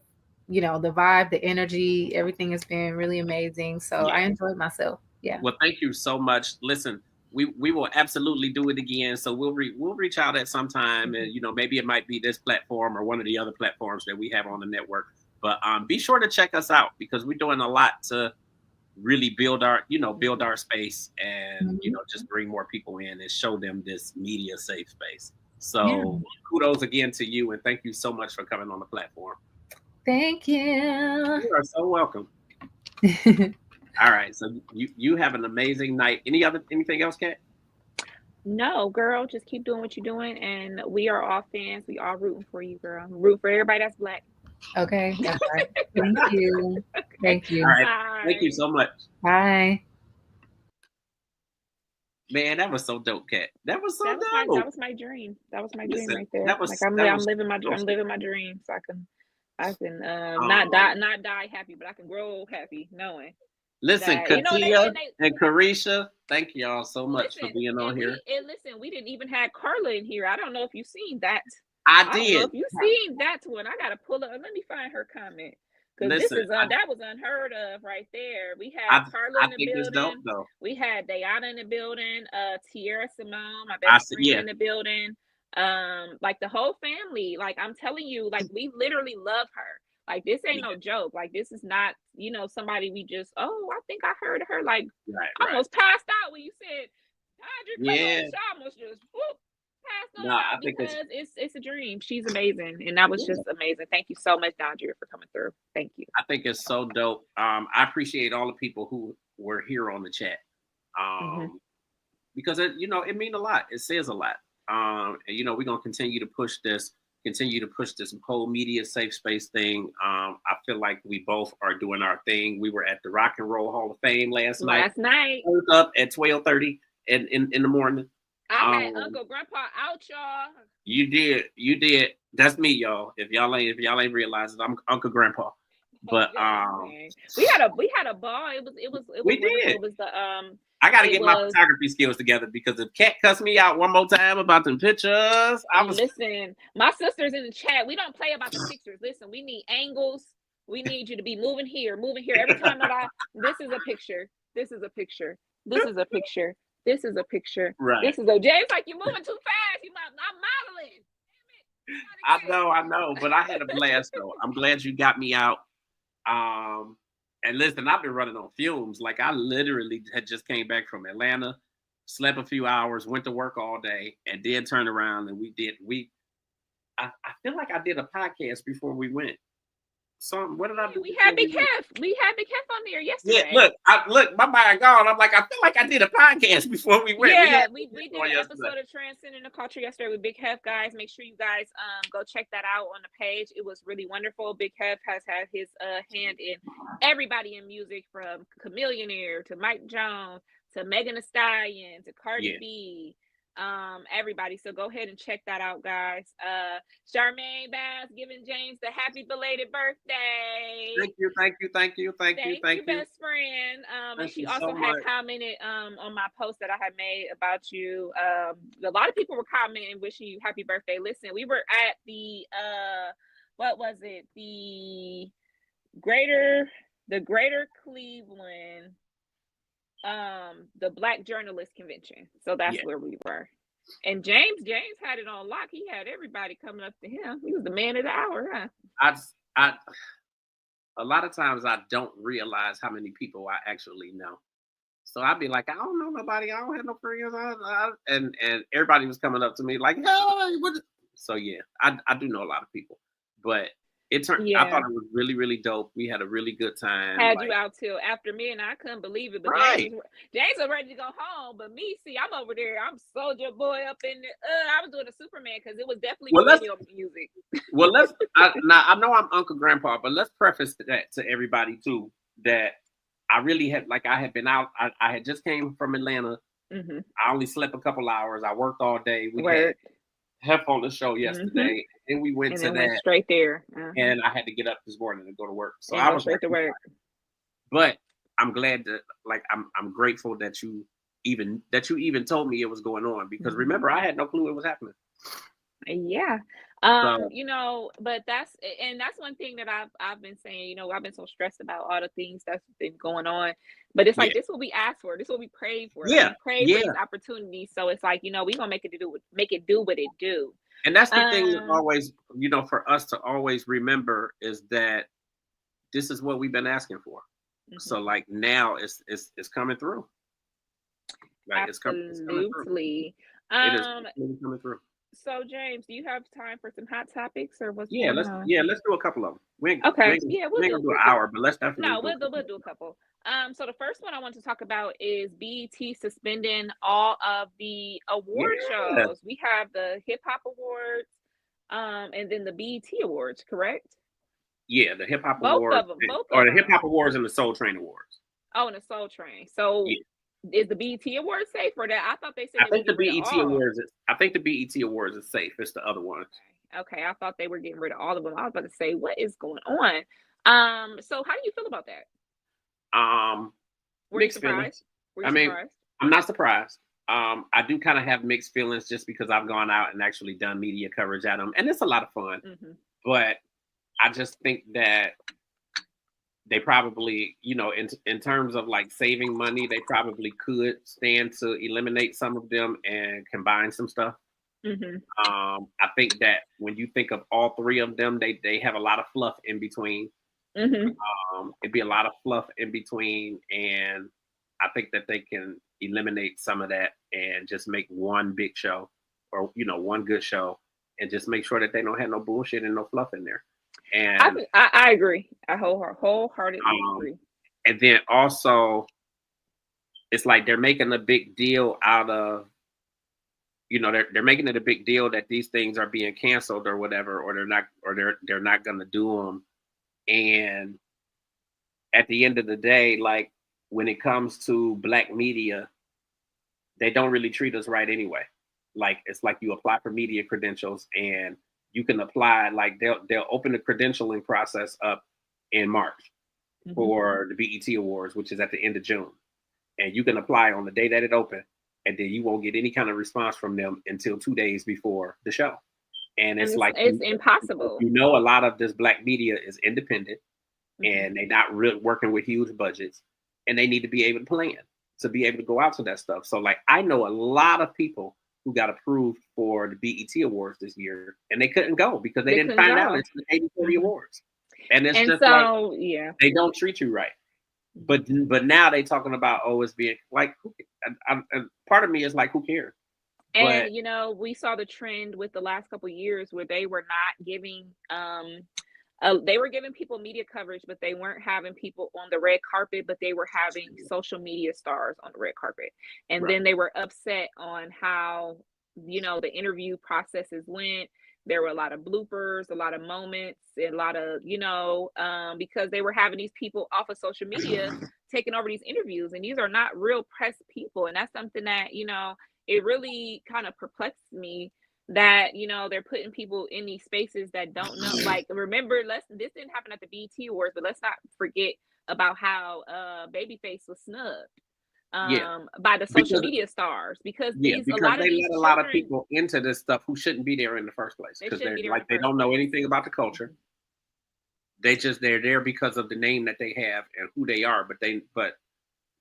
the vibe, the energy, everything has been really amazing. So I enjoyed myself. Yeah. Well, thank you so much. Listen, we will absolutely do it again. So we'll reach out at some time, and maybe it might be this platform or one of the other platforms that we have on the network. But be sure to check us out because we're doing a lot to really build our space and just bring more people in and show them this media safe space. So kudos again to you, and thank you so much for coming on the platform. Thank you. You are so welcome. All right, so you have an amazing night. Anything else, Kat? No, girl, just keep doing what you're doing, and we are all fans. We all rooting for you, girl. Root for everybody that's Black. Okay, that's right. Thank you. Thank you. All right, thank you so much. Bye. Man, that was so dope, Kat. That was so dope. That was my dream. That was my dream right there. That was, like I'm living my dream. I'm living my dream, so I can not die happy, but I can grow happy knowing. Listen, that, Katia and Carisha, thank y'all so much for being on here. Listen, we didn't even have Carla in here. I don't know if you've seen that. I did. I don't know if you've seen that one. I gotta pull up. Let me find her comment. Because this is that was unheard of right there. We had Carla in the building. Dope, though. We had Diana in the building. Tierra Simone, my best friend, in the building. Like the whole family. Like I'm telling you, like we literally love her. Like this ain't no joke. Like this is not, somebody we just. Oh, I think I heard her. Like almost passed out when you said, "Dondria, I almost just whoop." I think it's a dream. She's amazing, and that was just amazing. Thank you so much, Dondria, for coming through. Thank you. I think it's so dope. I appreciate all the people who were here on the chat, because it means a lot. It says a lot. And we're gonna continue to push this whole media safe space thing. I feel like we both are doing our thing. We were at the Rock and Roll Hall of Fame last night. Up at 12:30 in the morning. I had Uncle Grandpa out, y'all. You did. That's me, y'all. If y'all ain't realized it, I'm Uncle Grandpa. But we had a ball. It was we wonderful. did. It was the I gotta get my photography skills together, because if Kat cussed me out one more time about them pictures, listen. My sister's in the chat. We don't play about the pictures. Listen, we need angles. We need you to be moving here. Every time that this is a picture. This is a picture. This is a picture. This is a picture. Right. This is a James. Like you're moving too fast. I'm I modeling. know, but I had a blast though. I'm glad you got me out. And listen, I've been running on fumes. Like I literally had just came back from Atlanta, slept a few hours, went to work all day, and then turned around and I feel like I did a podcast before we went. What did I do? We had Big Hef. We had Big Hef on there yesterday. Yeah, look, my mind gone. I'm like, I feel like I did a podcast before we went. Yeah, we did an episode of Transcending The Culture yesterday with Big Hef, guys. Make sure you guys go check that out on the page. It was really wonderful. Big Hef has had his hand in everybody in music, from Chameleonaire to Mike Jones to Megan Thee Stallion to Cardi B. Everybody, so go ahead and check that out, guys. Charmaine Bass giving James the happy belated birthday. Thank you, best friend. And she also had commented on my post that I had made about you. A lot of people were commenting, wishing you happy birthday. Listen, we were at the what was it, the greater Cleveland the Black Journalist Convention. So that's where we were. And James had it on lock. He had everybody coming up to him. He was the man of the hour, huh? I a lot of times I don't realize how many people I actually know. So I'd be like, I don't know nobody. I don't have no friends. And everybody was coming up to me like, hey, what? So yeah, I do know a lot of people. But it turned. Yeah. I thought it was really, really dope. We had a really good time. Had you out till after midnight. I couldn't believe it. But James was ready to go home. But me, see, I'm over there. I'm Soldier Boy up in there. I was doing a Superman because it was definitely radio music. Well, now I know I'm Uncle Grandpa, but let's preface that to everybody too, that I really had, like, I had been out. I had just came from Atlanta. Mm-hmm. I only slept a couple hours. I worked all day. We had Hef on the show yesterday, and we went went straight there. And I had to get up this morning and go to work. So I was straight to work. But I'm glad that, like, I'm grateful that you even told me it was going on, because remember, I had no clue it was happening. Yeah. You know, but that's one thing that I've been saying. You know, I've been so stressed about all the things that's been going on, but it's like this is what we asked for, this is what we prayed for. Yeah, like, we prayed for these opportunities. So it's like, you know, we're gonna make it do what it do. And that's the thing that always, you know, for us to always remember is that this is what we've been asking for. Mm-hmm. So like now it's coming through. Like absolutely. It's coming through. It is coming through. So James, do you have time for some hot topics or what's let's do a couple of them. We'll do an hour, but let's definitely we'll do a couple. So the first one I want to talk about is BET suspending all of the award shows. We have the Hip Hop Awards, and then the BET Awards, correct? Yeah, the Hip Hop Awards, both or of the Hip Hop Awards and the Soul Train Awards. Oh, and the Soul Train. So Is the BET Awards safe for that? I thought they said I they think would the get rid of BET all. Awards. I think the BET Awards is safe. It's the other ones. Okay, I thought they were getting rid of all of them. I was about to say, what is going on? So how do you feel about that? Were you Mixed surprised? feelings. Were you I mean, surprised? I'm not surprised. I do kind of have mixed feelings just because I've gone out and actually done media coverage at them, and it's a lot of fun. Mm-hmm. But I just think that they probably, you know, in terms of like saving money, they probably could stand to eliminate some of them and combine some stuff. Mm-hmm. I think that when you think of all three of them, they have a lot of fluff in between. Mm-hmm. It'd be a lot of fluff in between, and I think that they can eliminate some of that and just make one big show, or you know, one good show, and just make sure that they don't have no bullshit and no fluff in there. And I agree. I wholeheartedly agree. And then also, it's like they're making a big deal out of, you know, they're making it a big deal that these things are being canceled or whatever, or they're not going to do them. And at the end of the day, like when it comes to Black media, they don't really treat us right anyway. Like it's like you apply for media credentials and you can apply, like they'll open the credentialing process up in March for the BET Awards, which is at the end of June. And you can apply on the day that it opened, and then you won't get any kind of response from them until 2 days before the show. And it's like it's impossible. You know, a lot of this Black media is independent, and they're not really working with huge budgets, and they need to be able to plan to be able to go out to that stuff. So like I know a lot of people who got approved for the BET Awards this year, and they couldn't go because they didn't find out it's the 80/40 awards. And it's just so, like, yeah, they don't treat you right. But now they talking about, oh, it's being like, part of me is like, who cares? And but, you know, we saw the trend with the last couple of years where they were not giving they were giving people media coverage, but they weren't having people on the red carpet, but they were having social media stars on the red carpet. And then they were upset on how, you know, the interview processes went. There were a lot of bloopers, a lot of moments, a lot of, you know, because they were having these people off of social media taking over these interviews. And these are not real press people. And that's something that, you know, it really kind of perplexed me that, you know, they're putting people in these spaces that don't know. Like, remember, this didn't happen at the BET Awards, but let's not forget about how Babyface was snubbed by the social media stars because they let a lot of people into this stuff who shouldn't be there in the first place because they don't know anything about the culture. They're there because of the name that they have and who they are,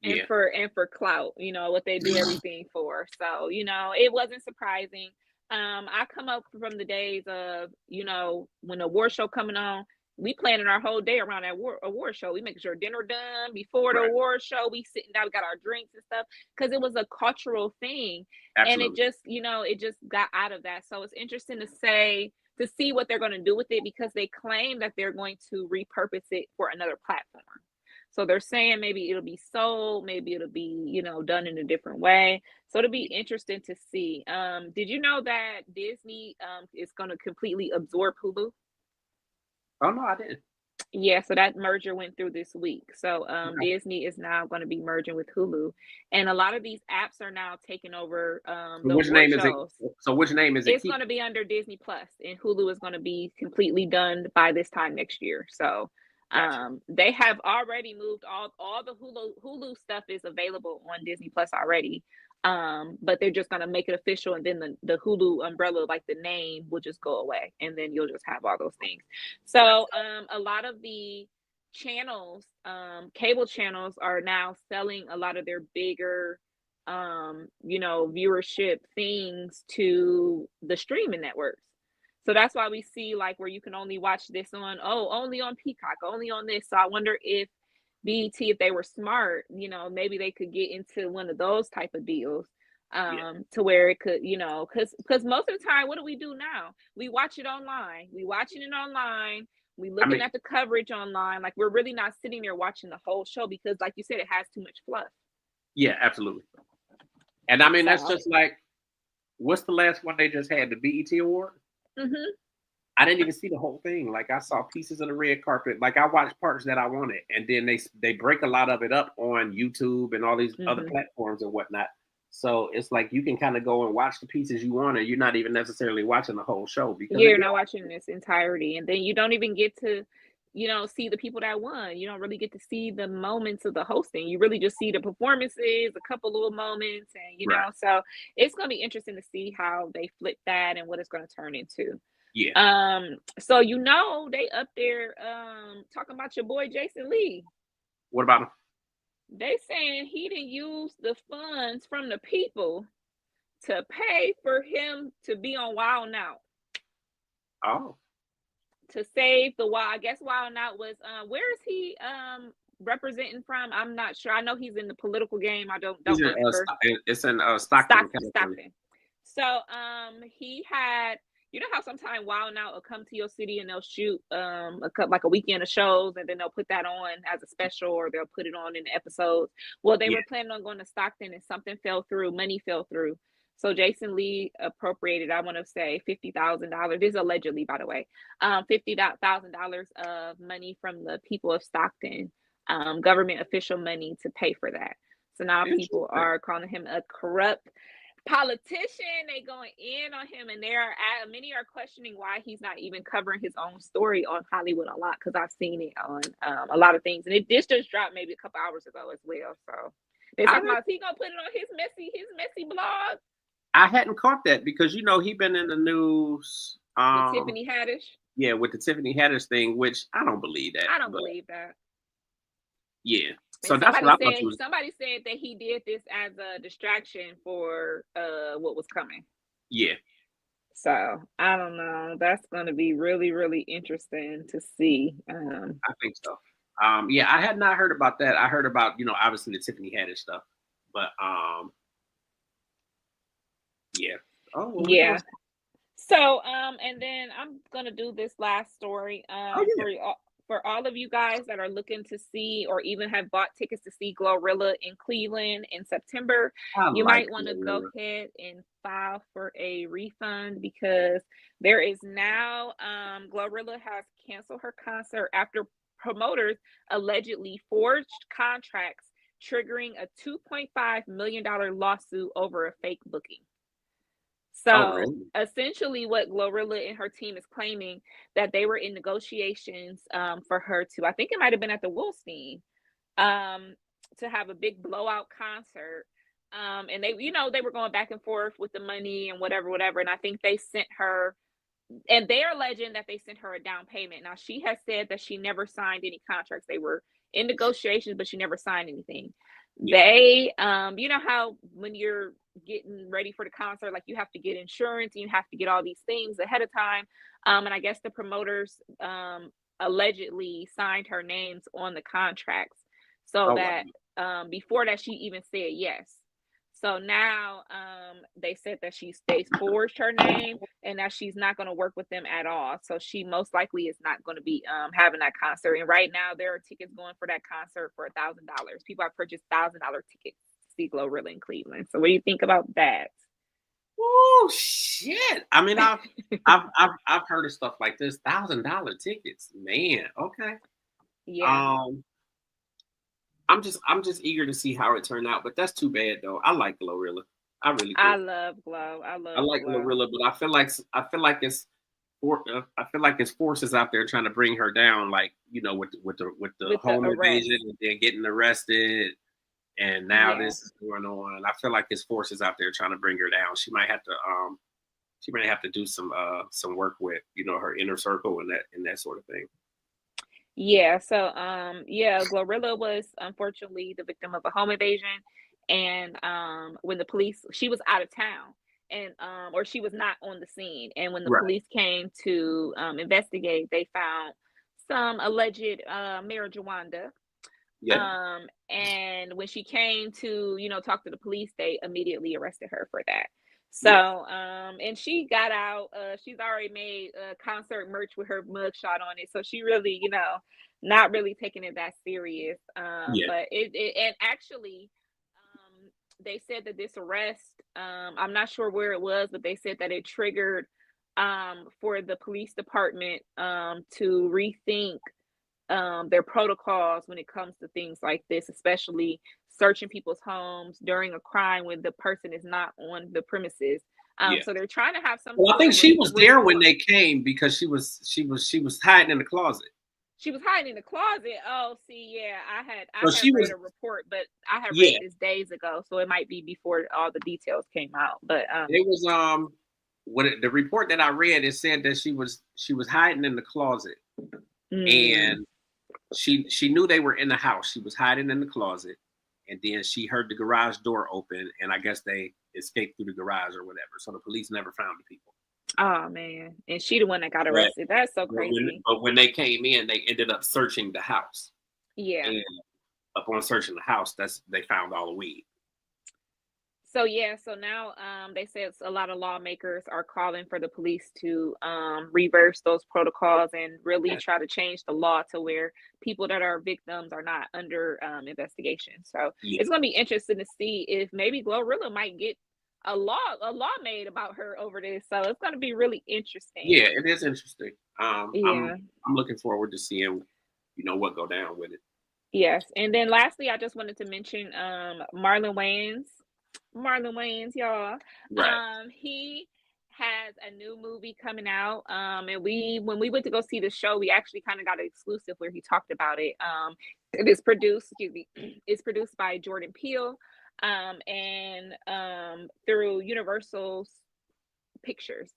and for clout, you know, what they do everything for. So, you know, it wasn't surprising. I come up from the days of, you know, when the award show coming on, we planning our whole day around that award show. We make sure dinner done before the award show. We sitting down, we got our drinks and stuff because it was a cultural thing. Absolutely. And it just, you know, it just got out of that. So it's interesting to see what they're going to do with it because they claim that they're going to repurpose it for another platform. So they're saying maybe it'll be sold, maybe it'll be, you know, done in a different way. So it'll be interesting to see. Did you know that Disney is going to completely absorb Hulu? Oh, no, I didn't. Yeah, so that merger went through this week. So Disney is now going to be merging with Hulu. And a lot of these apps are now taking over which name is it? So which name is it? It's going to be under Disney Plus, and Hulu is going to be completely done by this time next year. So they have already moved all the Hulu stuff is available on Disney Plus already. But they're just gonna make it official, and then the Hulu umbrella, like the name, will just go away, and then you'll just have all those things. So a lot of the channels, cable channels, are now selling a lot of their bigger you know, viewership things to the streaming networks. So that's why we see like where you can only watch this on, only on Peacock, only on this. So I wonder if BET, if they were smart, you know, maybe they could get into one of those type of deals to where it could, you know, because most of the time, what do we do now? We watch it online. We watching it online. We looking at the coverage online. Like we're really not sitting there watching the whole show because, like you said, it has too much fluff. Yeah, absolutely. And I mean, that's just like, what's the last one they just had? The BET Award? Mm-hmm. I didn't even see the whole thing. Like I saw pieces of the red carpet. Like I watched parts that I wanted, and then they break a lot of it up on YouTube and all these other platforms and whatnot. So it's like you can kind of go and watch the pieces you want, and you're not even necessarily watching the whole show because you're not watching this entirety, and then you don't even get to, see the people that won. You don't really get to see the moments of the hosting. You really just see the performances, a couple little moments, and so it's going to be interesting to see how they flip that and what it's going to turn into. Yeah. So they up there talking about your boy Jason Lee. What about him? They saying he didn't use the funds from the people to pay for him to be on Wild 'N Out. Oh. To save the Wild. I guess Wild 'N Out was where is he representing from? I'm not sure. I know he's in the political game. I don't remember. It's in Stockton. So he had, how sometimes Wild 'N Out will come to your city and they'll shoot like a weekend of shows, and then they'll put that on as a special, or they'll put it on in the episodes. Well, they were planning on going to Stockton, and something fell through. Money fell through. So Jason Lee appropriated, I want to say $50,000. This is allegedly, by the way, $50,000 of money from the people of Stockton, government official money to pay for that. So now people are calling him a corrupt politician. They going in on him, and many are questioning why he's not even covering his own story on Hollywood Unlocked, because I've seen it on a lot of things, and this just dropped maybe a couple hours ago as well. So they're talking about, is he gonna put it on his messy blog? I hadn't caught that because he been in the news. With Tiffany Haddish. Yeah, with the Tiffany Haddish thing, which I don't believe that. I don't believe that. Yeah. So that's what I thought you was. Somebody said that he did this as a distraction for what was coming. Yeah. So I don't know. That's going to be really, really interesting to see. I think so. Yeah, I had not heard about that. I heard about obviously the Tiffany Haddish stuff, but yeah. Oh, well, yeah. So and then I'm gonna do this last story for all of you guys that are looking to see, or even have bought tickets to see Glorilla in Cleveland in September. You might want to go ahead and file for a refund, because there is now Glorilla has canceled her concert after promoters allegedly forged contracts, triggering a $2.5 million lawsuit over a fake booking. So essentially what Glorilla and her team is claiming, that they were in negotiations for her to, I think it might have been at the Wolstein, to have a big blowout concert. And they, they were going back and forth with the money and whatever. And I think they sent her, and they're alleging that they sent her a down payment. Now, she has said that she never signed any contracts. They were in negotiations, but she never signed anything. They, how when you're getting ready for the concert, like you have to get insurance, and you have to get all these things ahead of time. And I guess the promoters allegedly signed her names on the contracts, so that before that she even said yes. So now they said that they forged her name, and that she's not going to work with them at all. So she most likely is not going to be having that concert. And right now there are tickets going for that concert for $1,000. People have purchased $1,000 tickets to see Glorilla in Cleveland. So what do you think about that? Oh shit! I mean, I've heard of stuff like this. $1,000 tickets, man. Okay. Yeah. I'm just eager to see how it turned out, but that's too bad though. I like Glorilla. I really do. I love Glow. I like Glorilla, but I feel like it's forces out there trying to bring her down, like with the home invasion and then getting arrested, and now this is going on. I feel like it's forces out there trying to bring her down. She might have to do some work with her inner circle and that sort of thing. Yeah, so Glorilla was unfortunately the victim of a home invasion, and when the police, she was out of town, and or she was not on the scene, and when the police came to investigate, they found some alleged marijuana. Yeah. And when she came to talk to the police, they immediately arrested her for that. So, and she got out, she's already made a concert merch with her mugshot on it. So she really, not really taking it that serious. But and actually, they said that this arrest, I'm not sure where it was, but they said that it triggered for the police department to rethink their protocols when it comes to things like this, especially searching people's homes during a crime when the person is not on the premises. So they're trying to have some. Well, I think she was there when they came because she was hiding in the closet. She was hiding in the closet. Oh, see, yeah, I had read a report, but I had read this days ago, so it might be before all the details came out. But it was the report that I read, it said that she was hiding in the closet, and she knew they were in the house. She was hiding in the closet, and then she heard the garage door open, and I guess they escaped through the garage or whatever. So the police never found the people. Oh man, and she the one that got arrested. That's so crazy. But when they came in, they ended up searching the house. Yeah. And upon searching the house, they found all the weed. So so now they said a lot of lawmakers are calling for the police to reverse those protocols and really try to change the law to where people that are victims are not under investigation. So it's going to be interesting to see if maybe Glorilla might get a law made about her over this. So it's going to be really interesting. Yeah, it is interesting. I'm looking forward to seeing, what go down with it. Yes, and then lastly, I just wanted to mention Marlon Wayans, y'all. Right. He has a new movie coming out. And when we went to go see the show, we actually kind of got an exclusive where he talked about it. It is produced, it's produced by Jordan Peele, and through Universal Pictures.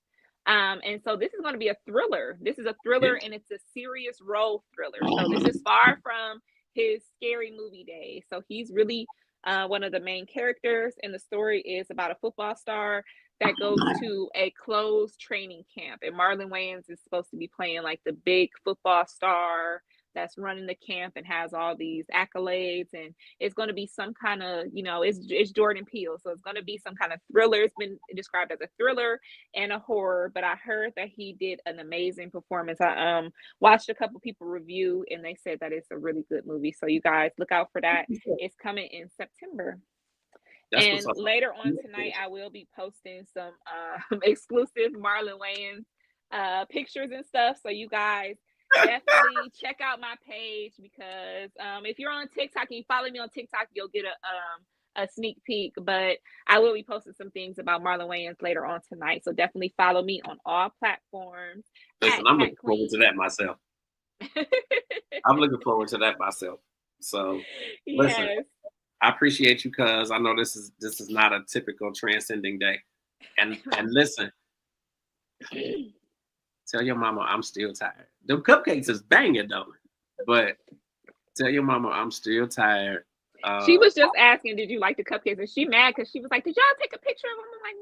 And so this is going to be a thriller. This is a thriller, and it's a serious role thriller. So this is far from his scary movie days. So he's really one of the main characters, and the story is about a football star that goes to a closed training camp, and Marlon Wayans is supposed to be playing like the big football star that's running the camp and has all these accolades, and it's going to be some kind of, it's Jordan Peele, so it's going to be some kind of thriller. It's been described as a thriller and a horror, but I heard that he did an amazing performance. I watched a couple people review, and they said that it's a really good movie, so you guys look out for that. It's coming in September. And later on tonight, I will be posting some exclusive Marlon Wayans pictures and stuff, so you guys definitely check out my page, because if you're on TikTok and you follow me on TikTok, you'll get a sneak peek. But I will be posting some things about Marlon Wayans later on tonight, so definitely follow me on all platforms. Listen, I'm looking forward to that myself. I'm looking forward to that myself. So listen, I appreciate you, cuz I know this is not a typical transcending day. And listen, tell your mama I'm still tired. Them cupcakes is banging though, but tell your mama I'm still tired. She was just asking, did you like the cupcakes? And she mad because she was like, did y'all take a picture of them? I'm like,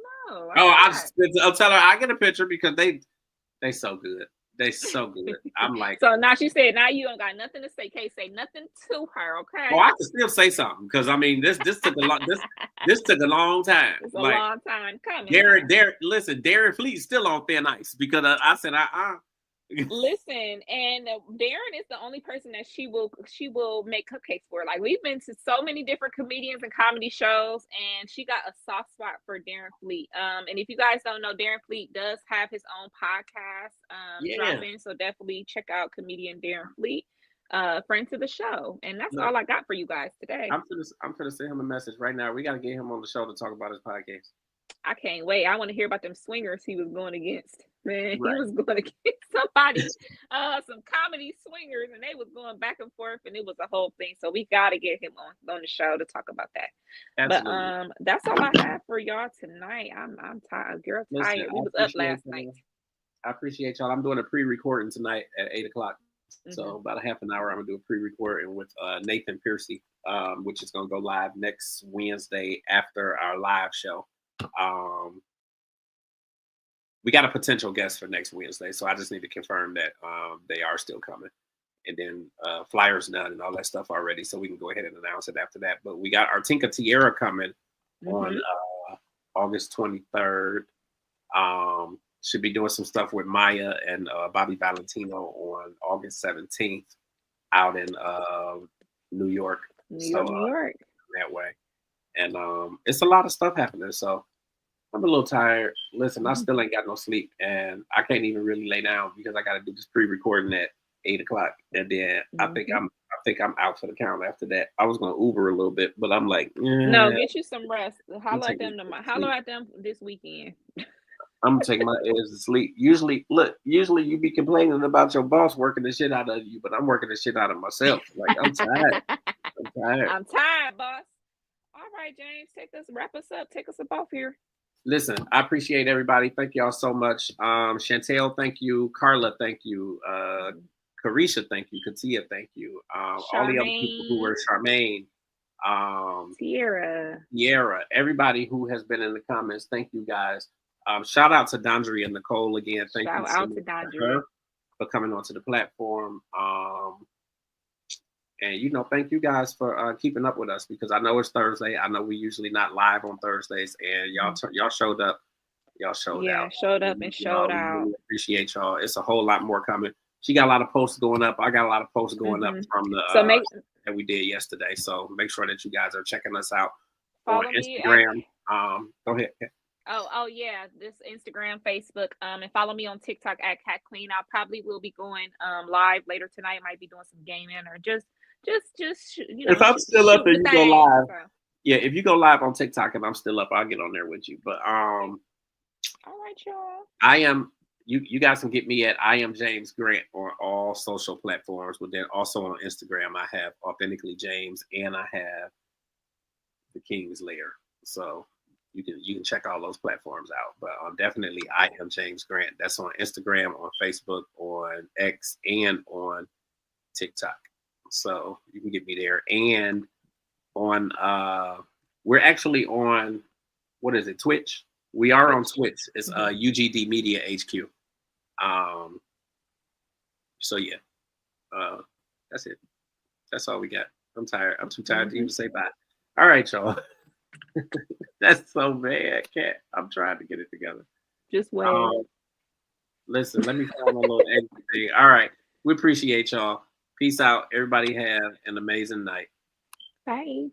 no. I'll tell her I get a picture because they so good. They so good. I'm like, so now she said, now you don't got nothing to say. Can't say nothing to her, okay? Well, I can still say something because I mean this took a long this took a long time. It's a long time coming. Darren Fleet's still on thin ice because I said Listen, and Darren is the only person that she will make cupcakes for. Like, we've been to so many different comedians and comedy shows, and she got a soft spot for Darren Fleet. And if you guys don't know, Darren Fleet does have his own podcast dropping, so definitely check out comedian Darren Fleet, friend to the show. And that's all I got for you guys today. I'm gonna send him a message right now. We got to get him on the show to talk about his podcast. I can't wait. I want to hear about them swingers he was going against. Man, right. He was going against somebody, some comedy swingers, and they was going back and forth, and it was a whole thing. So we got to get him on the show to talk about that. Absolutely. But that's all I have for y'all tonight. I'm tired. Girl, tired. We was up last night. I appreciate y'all. I'm doing a pre-recording tonight at 8:00. Mm-hmm. So about a half an hour, I'm gonna do a pre-recording with Nathan Piercy, which is gonna go live next Wednesday after our live show. We got a potential guest for next Wednesday, so I just need to confirm that they are still coming, and then flyers done and all that stuff already, so we can go ahead and announce it after that. But we got our Tinka Tierra coming on August 23rd. Should be doing some stuff with Maya and Bobby Valentino on August 17th out in New York. New York. That way. And it's a lot of stuff happening. So I'm a little tired. Listen, I still ain't got no sleep, and I can't even really lay down because I got to do this pre-recording at 8 o'clock, and then I think I'm out for the count after that. I was gonna Uber a little bit, but I'm like, no, get you some rest. Holler at them this weekend. I'm gonna take my ass to sleep. Usually you be complaining about your boss working the shit out of you, but I'm working the shit out of myself. Like I'm tired. I'm tired, boss. All right, James, wrap us up. Take us up off here. Listen, I appreciate everybody. Thank y'all so much. Chantel, thank you. Carla, thank you. Carisha, thank you. Katia, thank you. All the other people who were Charmaine. Sierra, everybody who has been in the comments, thank you guys. Shout out to Dondria and Nicole again. Thank you so much for coming onto the platform. And thank you guys for keeping up with us, because I know it's Thursday. I know we usually not live on Thursdays, and y'all showed up. Y'all showed out. Showed up and showed out. Really appreciate y'all. It's a whole lot more coming. She got a lot of posts going up. I got a lot of posts going up from the that we did yesterday. So make sure that you guys are checking us out on Instagram. Go ahead. Oh yeah, this Instagram, Facebook, and follow me on TikTok at Cat Queen. I probably will be going live later tonight. Might be doing some gaming or just if I'm still up and you go live. So. Yeah, if you go live on TikTok and I'm still up, I'll get on there with you. But all right, y'all. I am. You guys can get me at I am James Grant on all social platforms, but then also on Instagram I have Authentically James and I have The King's Lair. So you can check all those platforms out. But definitely I am James Grant. That's on Instagram, on Facebook, on X, and on TikTok. So you can get me there. And on we're actually on, what is it, Twitch? We are on Twitch. It's UGD Media HQ. So yeah. That's it. That's all we got. I'm tired. I'm too tired to even say bye. All right, y'all. That's so bad, Cat. I'm trying to get it together. Just wait. Listen, let me find my little exit thing. All right. We appreciate y'all. Peace out. Everybody have an amazing night. Bye.